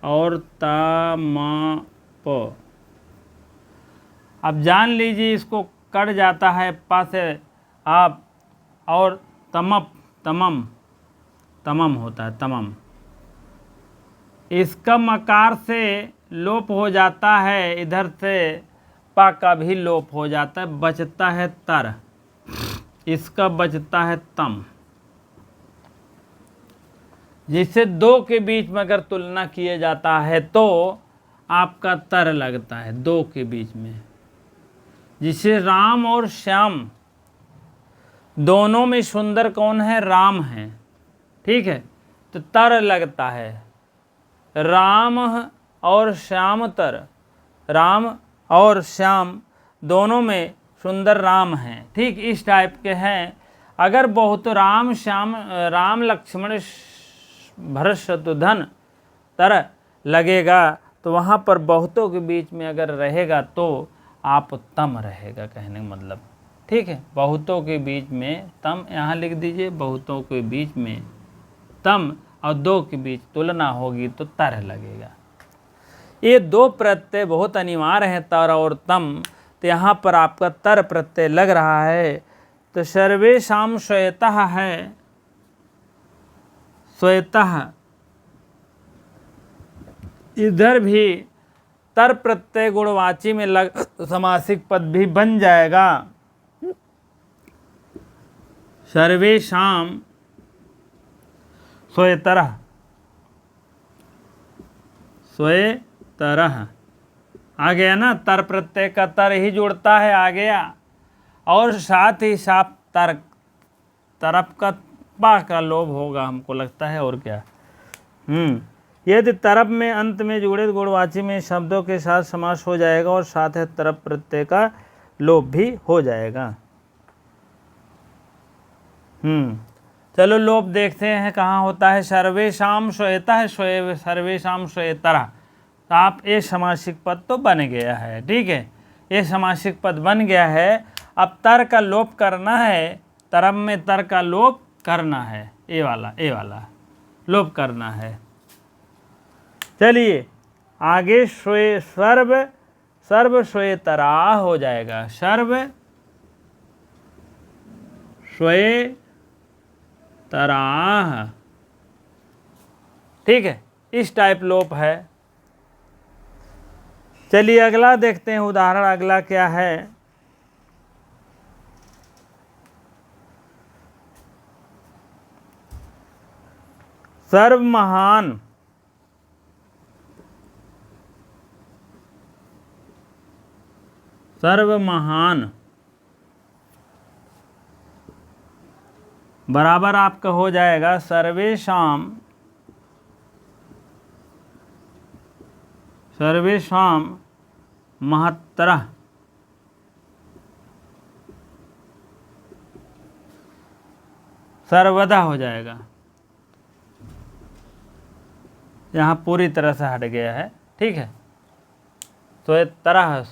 और तमप। अब जान लीजिए इसको कट जाता है पास आप, और तमप, तमम, तमम होता है, तमम। इसका मकार से लोप हो जाता है, इधर से पा का भी लोप हो जाता है, बचता है तर, इसका बचता है तम। जिससे दो के बीच में अगर तुलना किया जाता है तो आपका तर लगता है दो के बीच में। जिसे राम और श्याम दोनों में सुंदर कौन है? राम है। ठीक है, तो तर लगता है, राम और श्याम तर, राम और श्याम दोनों में सुंदर राम हैं। ठीक, इस टाइप के हैं। अगर बहुत राम श्याम, राम लक्ष्मण भरत शत्रुघ्न तरह लगेगा तो वहाँ पर बहुतों के बीच में अगर रहेगा तो आप तम रहेगा, कहने का मतलब। ठीक है, बहुतों के बीच में तम यहाँ लिख दीजिए, बहुतों के बीच में तम और दो के बीच तुलना होगी तो तर लगेगा। ये दो प्रत्यय बहुत अनिवार्य हैं, तर और तम। तो यहाँ पर आपका तर प्रत्यय लग रहा है। तो सर्वेषां श्वेतः है, स्वतः, इधर भी तर प्रत्यय गुणवाची में लग समासिक पद भी बन जाएगा। सर्वेषाम स्वतरः, स्वतरः आ गया ना, तर प्रत्यय का तर ही जुड़ता है, आ गया। और साथ ही साथ तरफ का पा का लोभ होगा हमको लगता है, और क्या। यदि तरफ में अंत में जुड़े गुणवाची में शब्दों के साथ समास हो जाएगा और साथ है तरफ प्रत्यय का लोभ भी हो जाएगा। चलो लोभ देखते हैं कहाँ होता है। सर्वेषाम श्वेतः, सर्वेषाम श्वेतरः। तो आप ये समासिक पद तो बन गया है, ठीक है, ये समासिक पद बन गया है। अब तर का लोप करना है, तरफ में तर का लोप करना है, ये वाला लोप करना है। चलिए आगे सर्व श्वेतरा हो जाएगा, सर्व श्वेतराः, ठीक है, इस टाइप लोप है। चलिए अगला देखते हैं उदाहरण, अगला क्या है। सर्वमहान, सर्वमहान बराबर आपका हो जाएगा सर्वेषाम, सर्वेषाम महत्तरः, सर्वदा हो जाएगा। यहाँ पूरी तरह से हट गया है, ठीक है, तो ये तरह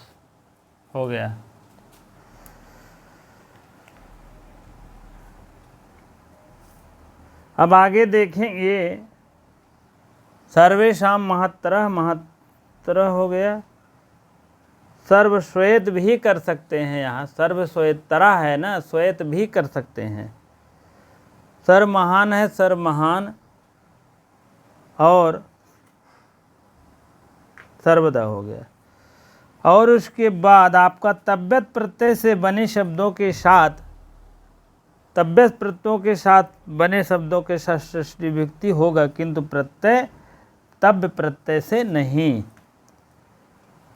हो गया। अब आगे देखेंगे, सर्वेषाम महत्तरः, महत्तरः हो गया। सर्वश्वेत भी कर सकते हैं, यहाँ सर्वश्वेतरा है ना, श्वेत भी कर सकते हैं। सर्वमहान है, सर्वमहान, और सर्वदा हो गया। और उसके बाद आपका तब्यत प्रत्यय से बने शब्दों के साथ, तब्यत प्रत्ययों के साथ बने शब्दों के साथ षष्ठी विभक्ति होगा, किंतु प्रत्यय तब्य प्रत्यय से नहीं।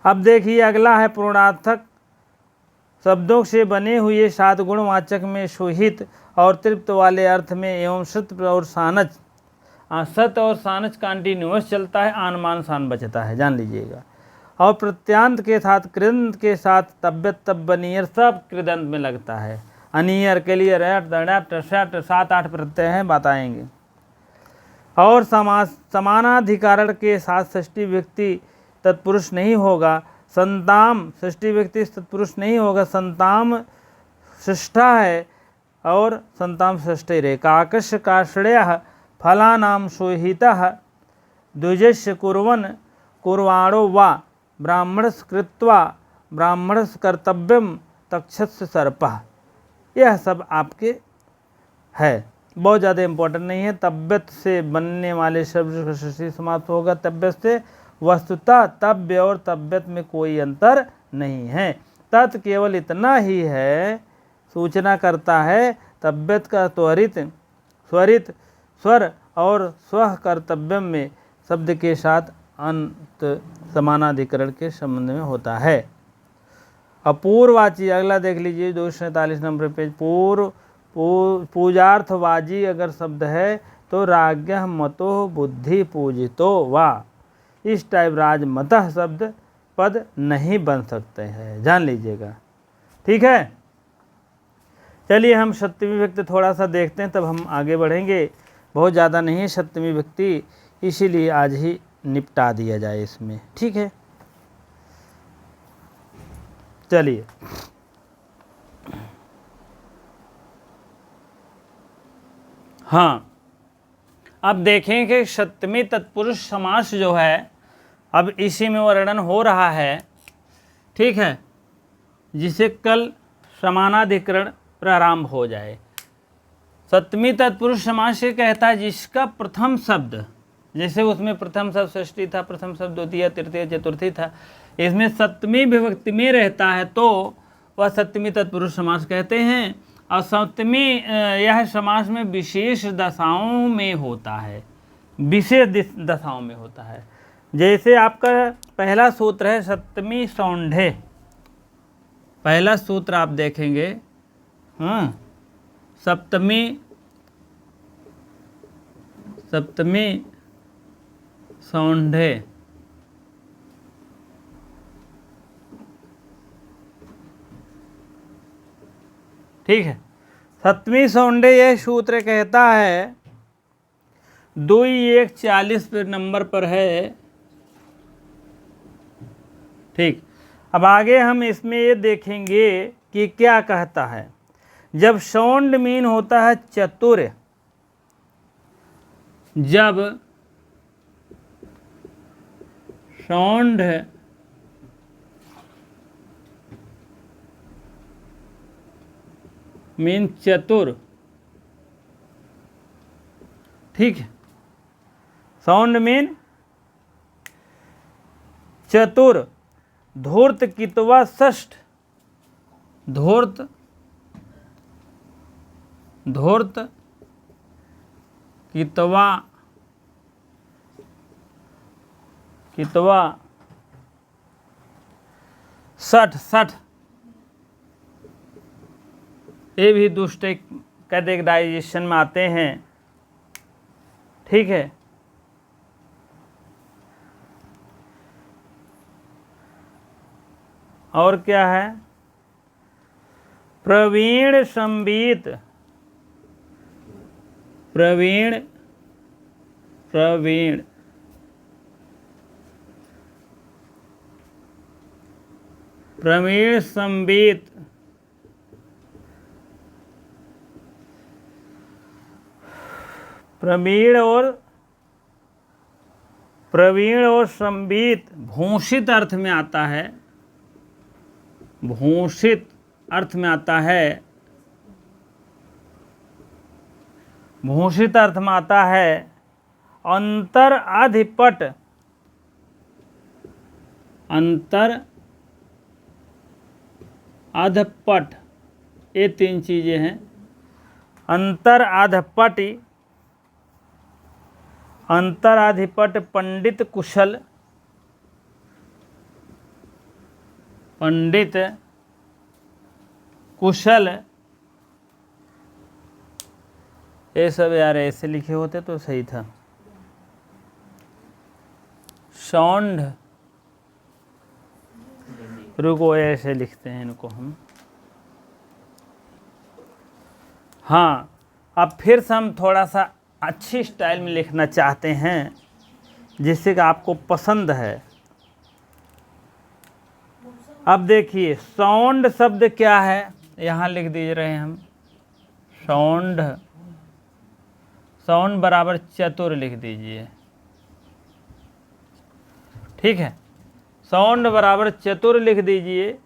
अब देखिए अगला है पूर्णार्थक शब्दों से बने हुए सात गुणवाचक में सुहित और तृप्त वाले अर्थ में एवं सत और सानच, सत और सानच कंटिन्यूअस चलता है, आन मान सान बचता है, जान लीजिएगा। और प्रत्यांत के साथ कृदंत के साथ तब्यत तब्ब नियर सब कृदंत में लगता है। अनियर के लिए रट 7-8 प्रत्यय हैं, बताएंगे। और समानाधिकरण के साथ षष्ठी व्यक्ति तत्पुरुष नहीं होगा। संताम षष्ठी व्यक्ति तत्पुरुष नहीं होगा, संताम षष्ठा है और संताम षष्ठी रे। काकश काश्रय फलानाम सुहितः द्विजस्य कुर्वन् कुर्वाणो वा ब्राह्मणस् कृत्वा ब्राह्मणस् कर्तव्यम तक्षस्य सर्पः। यह सब आपके है, बहुत ज़्यादा इम्पोर्टेंट नहीं है। तब्यत से बनने वाले शब्द का षष्ठी समाप्त होगा तब्यत से। वस्तुतः तब्य और तब्यत में कोई अंतर नहीं है, तत् केवल इतना ही है, सूचना करता है। तब्यत का त्वरित स्वरित स्वर और स्व कर्तव्यम में शब्द के साथ अंत समानाधिकरण के संबंध में होता है। अपूर्ववाची अगला देख लीजिए 247 नंबर पेज। पूजार्थवाजी अगर शब्द है तो राज्ञः मतो बुद्धि पूजितो वा, इस टाइप राजमतः शब्द पद नहीं बन सकते हैं, जान लीजिएगा, ठीक है। चलिए हम सप्तमी विभक्ति थोड़ा सा देखते हैं, तब हम आगे बढ़ेंगे। बहुत ज़्यादा नहीं है सप्तमी विभक्ति, इसीलिए आज ही निपटा दिया जाए इसमें, ठीक है। चलिए हाँ, अब देखें कि सप्तमी तत्पुरुष समास जो है अब इसी में वर्णन हो रहा है, ठीक है, जिसे कल समानाधिकरण प्रारंभ हो जाए। सप्तमी तत्पुरुष समास से कहता है जिसका प्रथम शब्द, जैसे उसमें प्रथम शब्द षष्ठी था, प्रथम शब्द द्वितीय तृतीय चतुर्थी था, इसमें सप्तमी विभक्ति में रहता है तो वह सप्तमी तत्पुरुष समास कहते हैं। और सप्तमी यह समास में विशेष दशाओं में होता है, विशेष दशाओं में होता है। जैसे आपका पहला सूत्र है सप्तमी सौंढे, पहला सूत्र आप देखेंगे, हाँ, सप्तमी सौंढे, ठीक है। सप्तमी सौंढे यह सूत्र कहता है 2-1-40 पर नंबर पर है, ठीक। अब आगे हम इसमें ये देखेंगे कि क्या कहता है। जब सौंड मीन होता है चतुर, जब सौंड मीन चतुर, ठीक है, सौंड मीन चतुर, धूर्त कितवा षष्ठ, धूर्त कितवा षठ, ये भी दुष्ट कैटेगराइजेशन में आते हैं, ठीक है। और क्या है, प्रवीण संबीत, प्रवीण संबीत, प्रवीण और संबीत भूषित अर्थ में आता है, भूषित अर्थ में आता है, भूषित अर्थ में आता है। अंतर अधिपट, अंतर अधपट, ये 3 चीजें हैं। अंतर अधपटि, अंतराधिपट पंडित कुशल, पंडित कुशल, ये सब यार ऐसे लिखे होते तो सही था। सौंड, रुको ऐसे लिखते हैं इनको हम, हाँ। अब फिर से हम थोड़ा सा अच्छी स्टाइल में लिखना चाहते हैं जिससे कि आपको पसंद है। अब देखिए सौंड शब्द क्या है, यहाँ लिख दीजिए रहे हम, सौंड, सौंड बराबर चतुर लिख दीजिए, ठीक है। सौंड बराबर चतुर लिख दीजिए।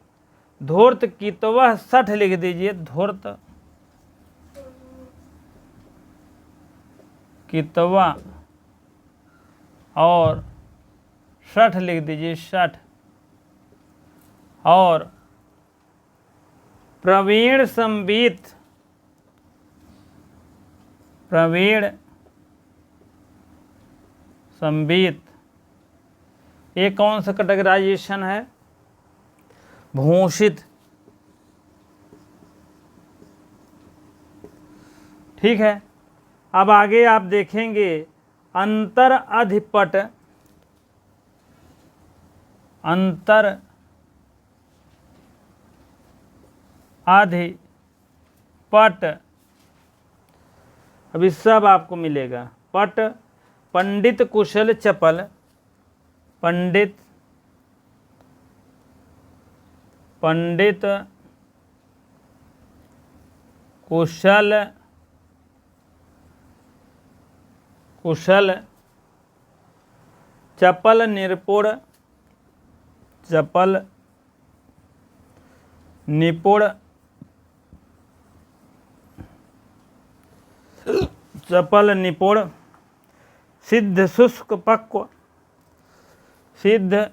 धूर्त कितवा षठ लिख दीजिए, धूर्त कितवा और षठ लिख दीजिए, षठ। और प्रवीण संबीत, प्रवीण संबीत, ये कौन सा कैटेगराइजेशन है, भूषित, ठीक है। अब आगे आप देखेंगे अंतर अधिपट, अंतर अधिपट, अभी सब आपको मिलेगा। पट पंडित कुशल चपल, पंडित कुशल चपल निपुण, चपल निपुण, चपल निपुण, सिद्ध शुष्क पक्व, सिद्ध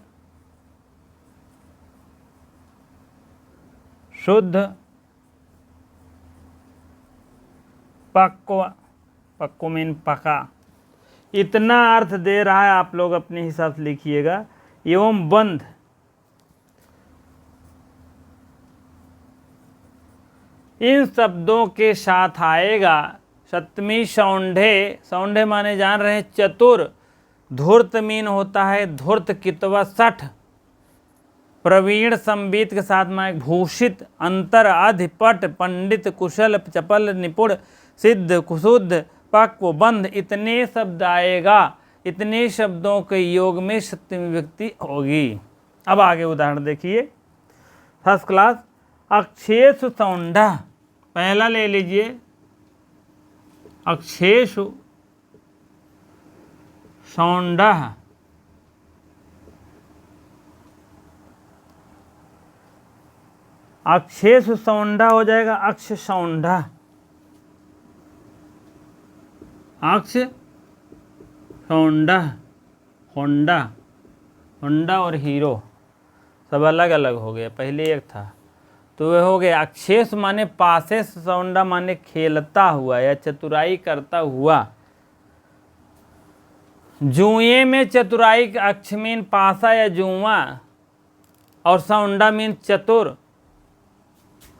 शुद्ध पक्व, पक्व मीन पका, इतना अर्थ दे रहा है, आप लोग अपने हिसाब से लिखिएगा। एवं बंध, इन शब्दों के साथ आएगा सप्तमी सौंढे, सौंढे माने जान रहे हैं चतुर, धूर्त मीन होता है धूर्त कितवा 60, प्रवीण संबित के साथ में भूषित, अंतर अधिपट, पंडित, कुशल, चपल, निपुण, सिद्ध, कुशुद्ध, पक्व, बंध, इतने शब्द आएगा। इतने शब्दों के योग में सप्तमी विभक्ति होगी। अब आगे उदाहरण देखिए, फर्स्ट क्लास। अक्षेषु सौंढा, पहला ले लीजिए, अक्षेषु सौंढा, अक्षेषु सौंढा हो जाएगा अक्ष सौंढा, अक्ष सौंढा, होंडा, होंडा और हीरो सब अलग अलग हो गए, पहले एक था तो वह हो गया। अक्षेष माने पासे, सौंडा माने खेलता हुआ या चतुराई करता हुआ। जुए में चतुराई, अक्ष मीन पासा या जुआ, और सौंडा मीन चतुर।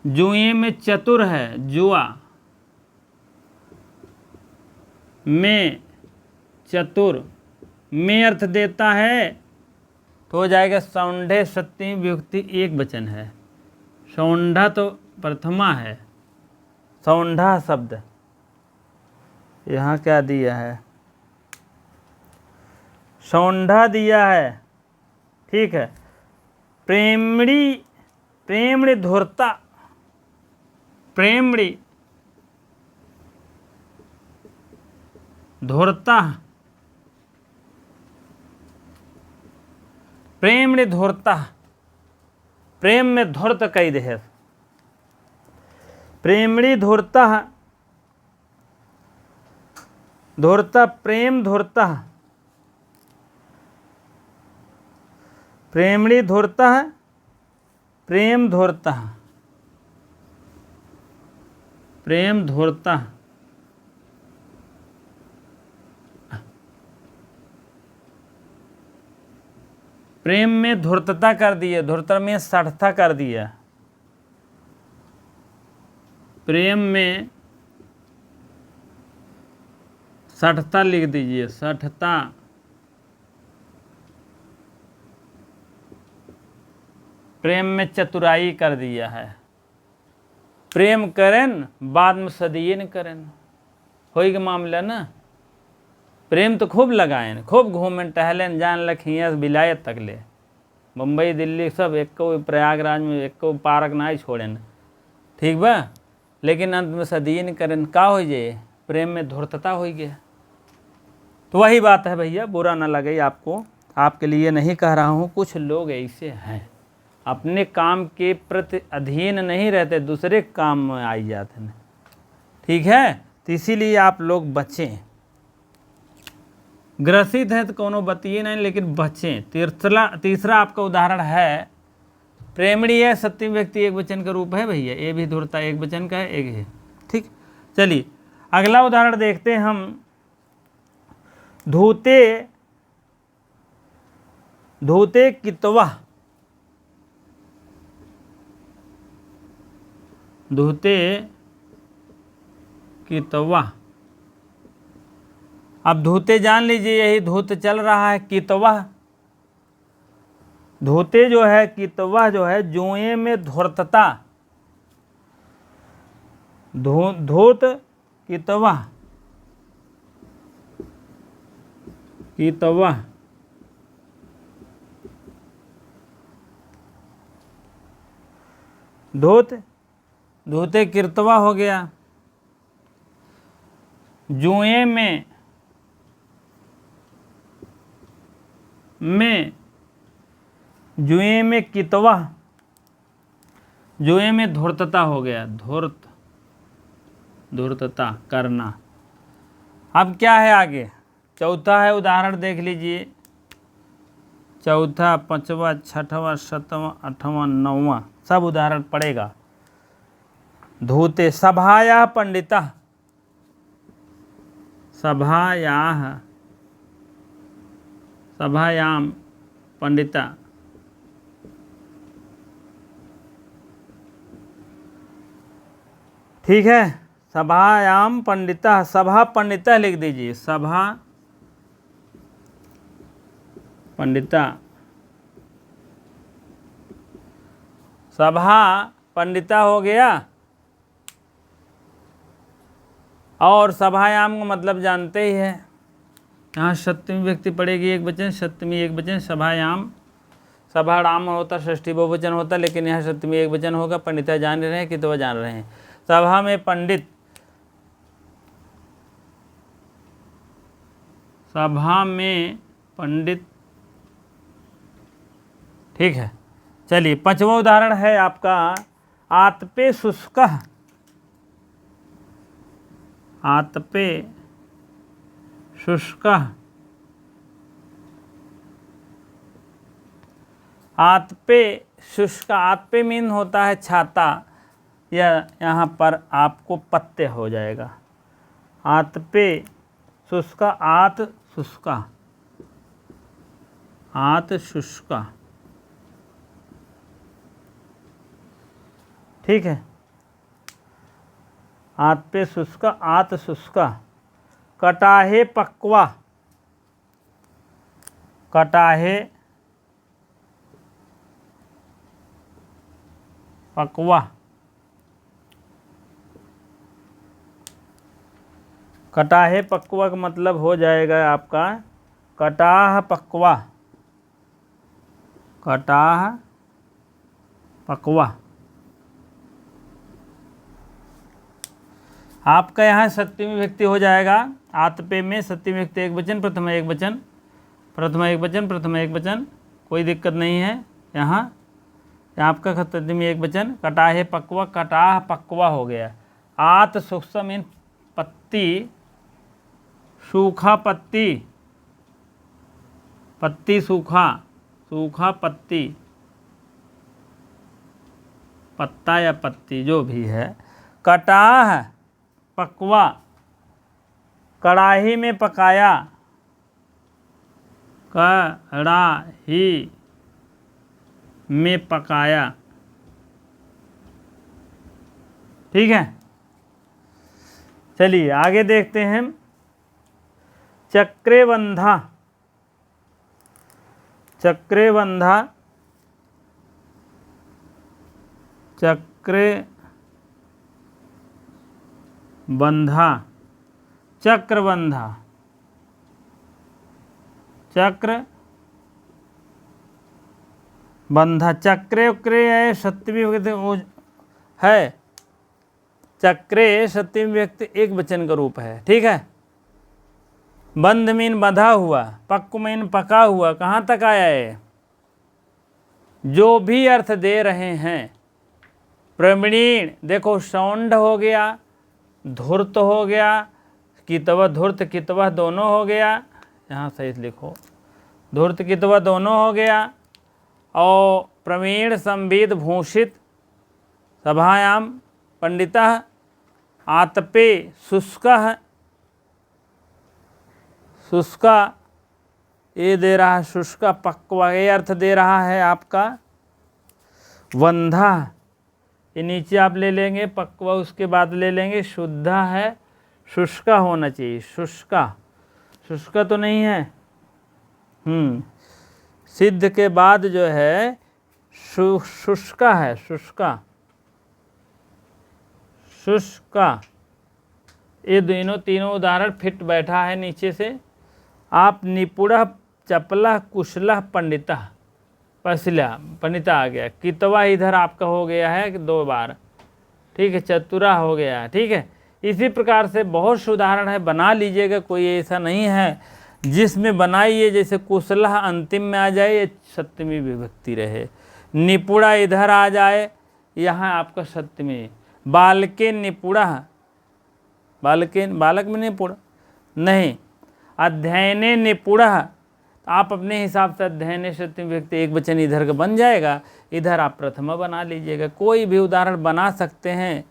जुए में चतुर है, जुआ में चतुर में अर्थ देता है तो हो जाएगा सौंढे, सप्तमी विभक्ति एक वचन है। सौंढा तो प्रथमा है, सौंढा शब्द यहाँ क्या दिया है, सौंढा दिया है, ठीक है। प्रेमणी, प्रेमणी धुरता, प्रेमणी धुरता, प्रेमणी धुरता, प्रेम में धुर्त कई दे, प्रेमणी धुरता, धुरता प्रेम धुरता, प्रेमणी धुरता, प्रेम धुरता, प्रेम धुरता, प्रेम में धूर्तता कर दिया, धूर्तता में सठता कर दिया, प्रेम में सठता लिख दीजिए, सठता, प्रेम में चतुराई कर दिया है। प्रेम करें बाद में सदियन करें, होई के मामला ना। प्रेम तो खूब लगाएं, खूब घूमें टहलें, जान लखियाँ विलायत तक ले, मुंबई दिल्ली सब एक को प्रयागराज में एक को पार्क ना ही छोड़ें, ठीक बा। लेकिन अंत में सदियन करें, का हो जाए, प्रेम में धूर्तता हो गया। तो वही बात है भैया, बुरा ना लगे आपको, आपके लिए नहीं कह रहा हूँ। कुछ लोग ऐसे हैं अपने काम के प्रति अधीन नहीं रहते, दूसरे काम में आई जाते हैं, ठीक है। तो इसीलिए आप लोग बचें, ग्रसित है तो कोनो बतिए नहीं, लेकिन बचें। तीसरा आपका उदाहरण है, प्रेमणी है, सप्तमी व्यक्ति एक वचन का रूप है भैया, ये भी धुरता एक वचन का है, एक है, ठीक। चलिए अगला उदाहरण देखते हैं हम। धूते, धूते कितवा, धूते कितवा। अब धूते जान लीजिए, यही धूत चल रहा है, कितवा, धूते जो है, कितवा जो है, जुए में धूर्तता, धूत कितवा, कितवा, धूत, धूते कितवा हो गया। जुए में जुए में कितवा, जुए में धूर्तता हो गया, धूर्त, धूर्तता करना। अब क्या है आगे, चौथा है उदाहरण देख लीजिए। चौथा, पांचवा, छठवां, सातवां, आठवां, नौवां सब उदाहरण पड़ेगा। धूते सभाया पंडिता, सभायाः सभायाम पंडिता, ठीक है। सभायाम पंडिता, सभा पंडिता लिख दीजिए, सभा पंडिता, सभा पंडिता हो गया। और सभायाम का मतलब जानते ही है, यहाँ सप्तमी व्यक्ति पड़ेगी एक वचन, सप्तमी एक वचन, सभायाम, सभाराम होता षष्ठी बहुवचन होता, लेकिन यहाँ सप्तमी एक वचन होगा। पंडिता जान रहे हैं कि तो जान रहे हैं। सभा में पंडित, सभा में पंडित, ठीक है। चलिए पांचवा उदाहरण है आपका, आतपे शुष्कः, आतपे शुष्कः, आतपे शुष्क, आतपे मीन होता है छाता, या यहाँ पर आपको पत्ते हो जाएगा। आतपे शुष्का, आत शुष्का, आत शुष्का, ठीक है। आतपे शुष्का, आत शुष्का। कटाहे पक्वा, कटाहे पक्वा, कटाहे पक्वा का मतलब हो जाएगा आपका कटाह पक्वा, कटाह पक्वा। आपका यहाँ सप्तमी व्यक्ति हो जाएगा। आतपे में सप्तमी व्यक्ति एक वचन, प्रथमा एक वचन, प्रथमा एक वचन, प्रथमा एक वचन, कोई दिक्कत नहीं है। यहाँ आपका सप्तमी एक वचन। कटाहे पक्वा, कटाह पक्वा हो गया। आत सूक्ष्म मीन पत्ती, सूखा पत्ती, पत्ती सूखा, सूखा पत्ती, पत्ता या पत्ती जो भी है। कटाह पकवा, कड़ाही में पकाया, कड़ाही में पकाया, ठीक है। चलिए आगे देखते हैं। चक्रे बंधा, चक्रे बंधा, चक्रे बंधा, चक्र बंधा, चक्र बंधा। चक्रे उक्रे है सप्तमी व्यक्ति है, चक्रे सप्तमी व्यक्ति एक वचन का रूप है, ठीक है। बंध मीन बंधा हुआ, पक्क मीन पका हुआ। कहाँ तक आया है? जो भी अर्थ दे रहे हैं। प्रवीण देखो, सौंड हो गया, धूर्त हो गया, कितवा धूर्त कितवा दोनों हो गया, यहाँ सही लिखो, धूर्त कितवा दोनों हो गया। और प्रवीण संविद भूषित, सभायाम पंडितः, आतपे शुष्कः, शुष्का ये दे रहा है, शुष्का पक्वा ये अर्थ दे रहा है आपका। वंधा ये नीचे आप ले लेंगे, पक्वा उसके बाद ले लेंगे। शुद्धा है, शुष्का होना चाहिए, शुष्का, शुष्का तो नहीं है। सिद्ध के बाद जो है शुष्का है, शुष्का, शुष्का। ये दोनों तीनों उदाहरण फिट बैठा है नीचे से। आप निपुण चपला कुशला पंडिता, पसला पंडिता आ गया। कितवा इधर आपका हो गया है 2 बार, ठीक है। चतुरा हो गया, ठीक है। इसी प्रकार से बहुत से उदाहरण है, बना लीजिएगा, कोई ऐसा नहीं है जिसमें बनाइए जैसे कुशला अंतिम में आ जाए, ये सप्तमी विभक्ति रहे। निपुणा इधर आ जाए, यहाँ आपका सप्तमी। बालके निपुणा, बालके बालक में निपुण, नहीं। अध्ययने निपुणः, आप अपने हिसाब से अध्ययने सप्तमी व्यक्ति एक वचन इधर का बन जाएगा, इधर आप प्रथमा बना लीजिएगा, कोई भी उदाहरण बना सकते हैं।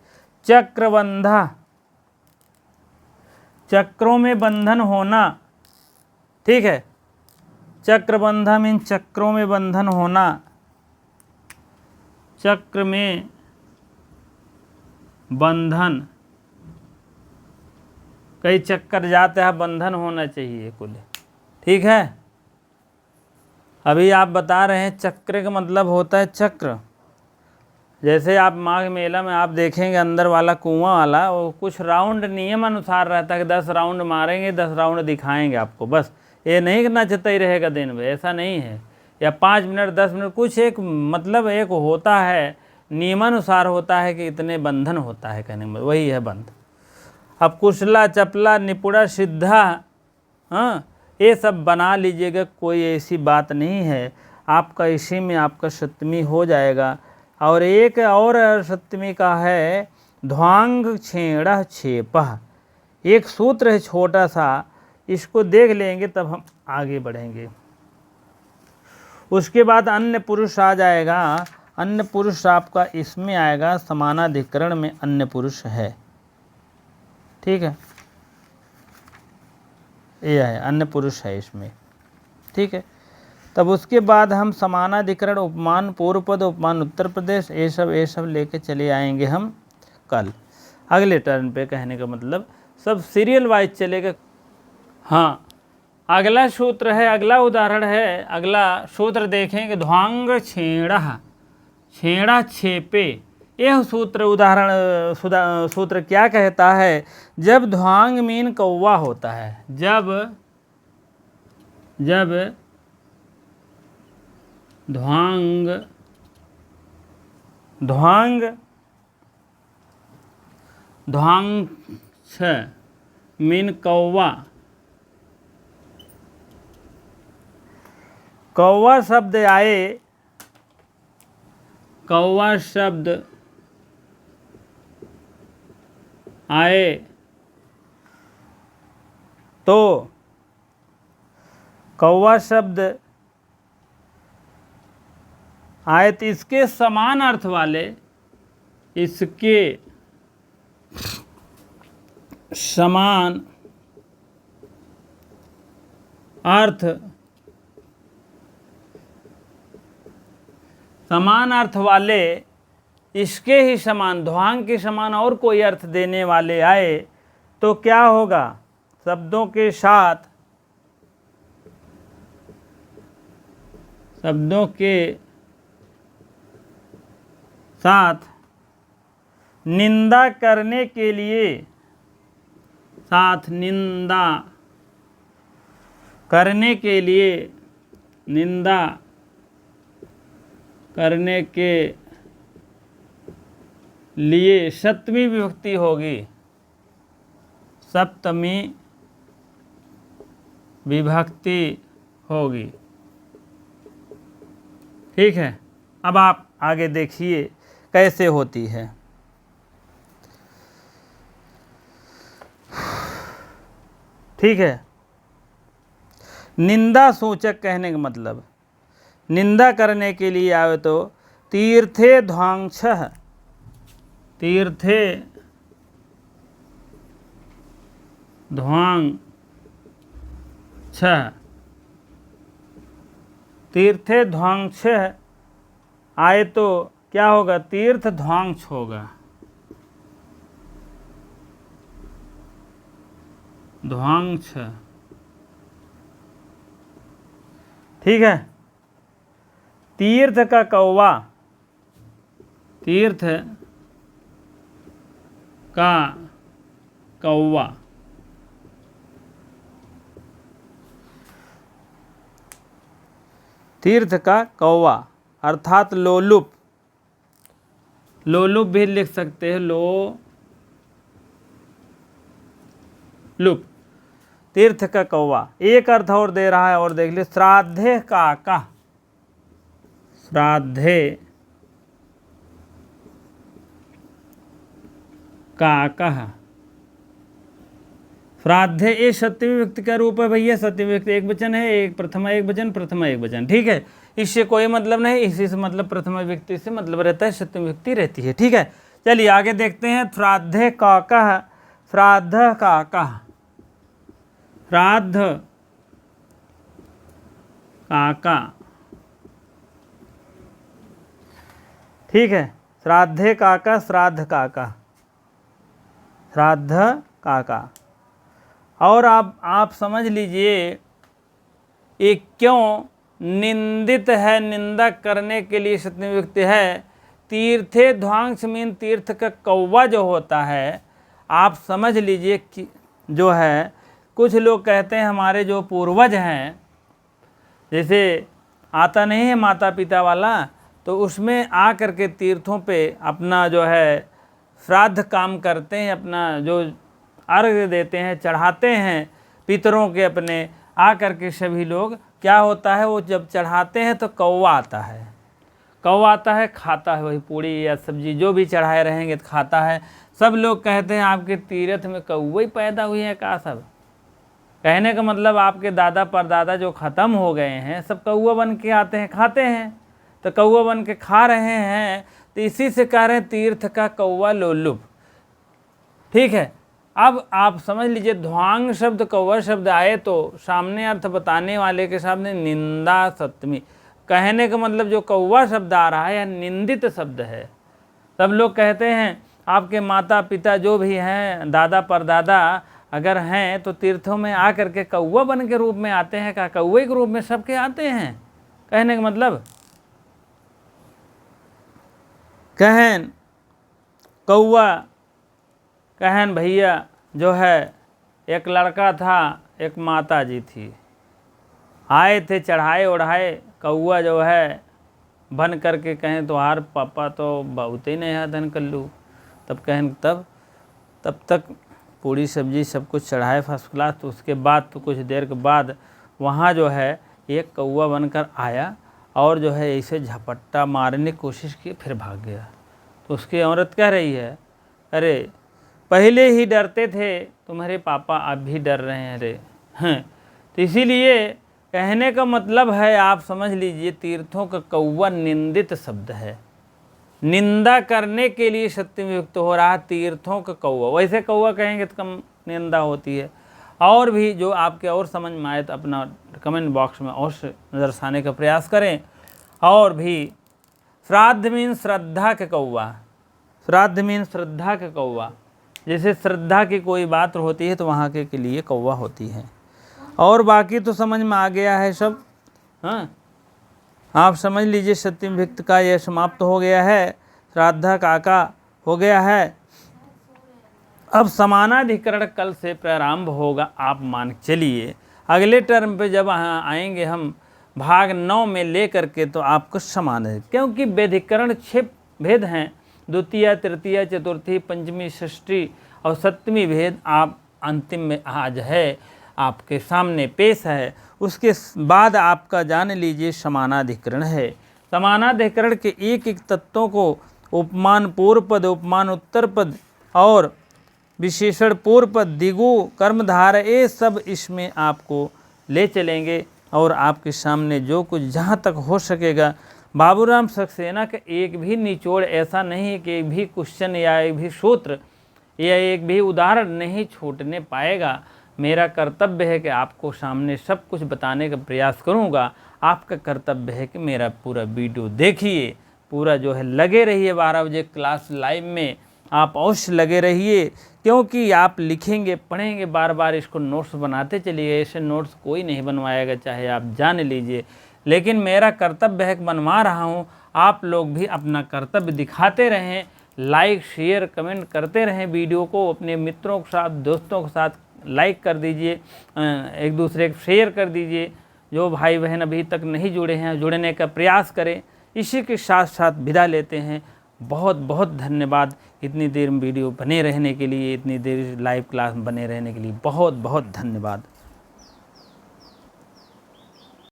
चक्रबंधा, चक्रों में बंधन होना, ठीक है। चक्रबंधा मीन चक्रों में बंधन होना, चक्र में बंधन, कई चक्कर जाते हैं, बंधन होना चाहिए कुल, ठीक है। अभी आप बता रहे हैं चक्र का मतलब होता है चक्र। जैसे आप माघ मेला में आप देखेंगे अंदर वाला कुआं वाला, वो कुछ राउंड नियम अनुसार रहता है कि 10 राउंड मारेंगे, 10 राउंड दिखाएंगे आपको, बस ये नहीं कि नचता ही रहेगा दिन में, ऐसा नहीं है। या 5 मिनट 10 मिनट, कुछ एक मतलब एक होता है, नियमानुसार होता है कि इतने बंधन होता है, कहने में वही है बंध। अब कुशला, चपला, निपुणा, सिद्धा, हाँ, ये सब बना लीजिएगा, कोई ऐसी बात नहीं है। आपका इसी में आपका सप्तमी हो जाएगा। और एक और सप्तमी का है ध्वांग छेड़ा छेपह, एक सूत्र है छोटा सा, इसको देख लेंगे तब हम आगे बढ़ेंगे। उसके बाद अन्य पुरुष आ जाएगा। अन्य पुरुष आपका इसमें आएगा, समानाधिकरण में अन्य पुरुष है, ठीक है, ये है अन्य पुरुष है इसमें, ठीक है। तब उसके बाद हम समानाधिकरण, उपमान पूर्व पद, उपमान उत्तर प्रदेश, ये सब लेके चले आएंगे हम कल अगले टर्न पे। कहने का मतलब सब सीरियल वाइज चलेगा। हाँ, अगला सूत्र है, अगला उदाहरण है, अगला सूत्र देखेंगे ध्वांग छेड़ा, छेड़ा छेपे। यह सूत्र उदाहरण सूत्र क्या कहता है? जब ध्वांग मीन कौवा होता है, जब ध्वांग छ मीन कौवा, कौवा शब्द आए, कौवा शब्द आए तो कौवा शब्द आए तो इसके समान अर्थ वाले, इसके समान अर्थ वाले, इसके ही समान, ध्वांग के समान और कोई अर्थ देने वाले आए तो क्या होगा? शब्दों के साथ निंदा करने के लिए, निंदा करने के लिए सप्तमी विभक्ति होगी, सप्तमी विभक्ति होगी, ठीक है। अब आप आगे देखिए कैसे होती है। ठीक है, निंदा सूचक कहने का मतलब निंदा करने के लिए आवे तो तीर्थे ध्वांगछः, तीर्थे ध्वांग छः, तीर्थे ध्वांग छः आए तो क्या होगा? तीर्थ ध्वांग होगा, ध्वांग छः, ठीक है। तीर्थ का कौवा, तीर्थ का कौवा, तीर्थ का कौवा अर्थात लोलुप, लोलुप भी लिख सकते हैं, लुप, तीर्थ का कौवा। एक अर्थ और दे रहा है और देख लीजिए, श्राद्धे काका, श्राद्धे काका, श्राद्धे ये सत्यमी व्यक्ति का रूप है भैया। सत्यमी व्यक्ति एक वचन है, एक प्रथमा एक वचन, प्रथमा एक वचन, ठीक है। इससे कोई मतलब नहीं, इसी से मतलब प्रथमा व्यक्ति से मतलब रहता है, सत्यमी व्यक्ति रहती है, ठीक है। चलिए आगे देखते हैं। श्राद्धे काका, श्राद्ध काका, श्राद्ध काका, ठीक है। श्राद्धे काका, श्राद्ध काका, श्राद्ध काका। और आप समझ लीजिए ये क्यों निंदित है, निंदा करने के लिए सत्यमी व्यक्ति है। तीर्थे ध्वांस मीन तीर्थ का कौवा जो होता है, आप समझ लीजिए कि जो है कुछ लोग कहते हैं हमारे जो पूर्वज हैं, जैसे आता नहीं है माता पिता वाला, तो उसमें आ करके तीर्थों पे अपना जो है श्राद्ध काम करते हैं, अपना जो अर्घ्य देते हैं, चढ़ाते हैं पितरों के अपने। आ करके सभी लोग क्या होता है, वो जब चढ़ाते हैं तो कौवा आता है, कौवा आता है, खाता है वही पूड़ी या सब्जी जो भी चढ़ाए रहेंगे तो खाता है। सब लोग कहते हैं आपके तीर्थ में कौवे ही पैदा हुए हैं का सब। कहने का मतलब आपके दादा परदादा जो ख़त्म हो गए हैं सब कौवा बन के आते हैं, खाते हैं, तो कौवा बन के खा रहे हैं, तो इसी से कह रहे हैं तीर्थ का कौवा लोलुप, ठीक है। अब आप समझ लीजिए ध्वांग शब्द कौवा शब्द आए तो सामने अर्थ बताने वाले के सामने निंदा सप्तमी, कहने का मतलब जो कौवा शब्द आ रहा है यह निंदित शब्द है। सब लोग कहते हैं आपके माता पिता जो भी हैं, दादा परदादा अगर हैं तो तीर्थों में आ करके कौवा बन के रूप में आते हैं, का कौवे के रूप में सबके आते हैं। कहने का मतलब कहन कौवा, कहन भैया जो है एक लड़का था, एक माता जी थी, आए थे चढ़ाए ओढ़ाए, कौवा जो है बन करके कहें तो हार पापा तो बहुत ही नहीं है धन कल्लू। तब कहें तब तक पूड़ी सब्जी सब कुछ चढ़ाए फर्स्ट क्लास। तो उसके बाद तो कुछ देर के बाद वहाँ जो है एक कौवा बनकर आया और जो है ऐसे झपट्टा मारने की कोशिश की, फिर भाग गया। तो उसकी औरत कह रही है, अरे पहले ही डरते थे तुम्हारे पापा, अब भी डर रहे हैं रे। हैं तो इसीलिए कहने का मतलब है आप समझ लीजिए तीर्थों का कौवा निंदित शब्द है, निंदा करने के लिए सत्यमी युक्त हो रहा तीर्थों का कौवा। वैसे कौवा कहेंगे तो कम निंदा होती है। और भी जो आपके और समझ में आए तो अपना कमेंट बॉक्स में और दर्शाने का प्रयास करें। और भी श्राद्ध मीन श्रद्धा के कौवा, श्राद्ध मीन श्रद्धा के कौवा, जैसे श्रद्धा की कोई बात होती है तो वहाँ के लिए कौवा होती है। और बाकी तो समझ में आ गया है सब। हाँ आप समझ लीजिए सत्यमी व्यक्ति का यह समाप्त हो गया है, श्राद्धा काका हो गया है। अब समानाधिकरण कल से प्रारंभ होगा, आप मान चलिए। अगले टर्म पे जब आएंगे हम भाग 9 में ले करके तो आपको समान है, क्योंकि वेधिकरण 6 भेद हैं, द्वितीय तृतीय चतुर्थी पंचमी षष्ठी और सप्तमी भेद आप अंतिम में आज है आपके सामने पेश है। उसके बाद आपका जान लीजिए समानाधिकरण है। समानाधिकरण के एक एक तत्वों को उपमान पूर्व पद, उपमान उत्तर पद और विशेषण पूर्व पद, दिगु, कर्मधार, ये सब इसमें आपको ले चलेंगे। और आपके सामने जो कुछ जहाँ तक हो सकेगा, बाबूराम सक्सेना का एक भी निचोड़ ऐसा नहीं है कि एक भी क्वेश्चन या एक भी सूत्र या एक भी उदाहरण नहीं छूटने पाएगा। मेरा कर्तव्य है कि आपको सामने सब कुछ बताने का प्रयास करूंगा। आपका कर्तव्य है कि मेरा पूरा वीडियो देखिए, पूरा जो है लगे रहिए। 12 बजे क्लास लाइव में आप अवश्य लगे रहिए, क्योंकि आप लिखेंगे पढ़ेंगे बार बार, इसको नोट्स बनाते चलिए। ऐसे नोट्स कोई नहीं बनवाएगा, चाहे आप जान लीजिए। लेकिन मेरा कर्तव्य है कि बनवा रहा हूँ। आप लोग भी अपना कर्तव्य दिखाते रहें, लाइक शेयर कमेंट करते रहें। वीडियो को अपने मित्रों के साथ दोस्तों के साथ लाइक कर दीजिए, एक दूसरे को शेयर कर दीजिए। जो भाई बहन अभी तक नहीं जुड़े हैं जुड़ने का प्रयास करें। इसी के साथ साथ विदा लेते हैं। बहुत बहुत धन्यवाद इतनी देर वीडियो बने रहने के लिए, इतनी देर लाइव क्लास बने रहने के लिए बहुत बहुत धन्यवाद।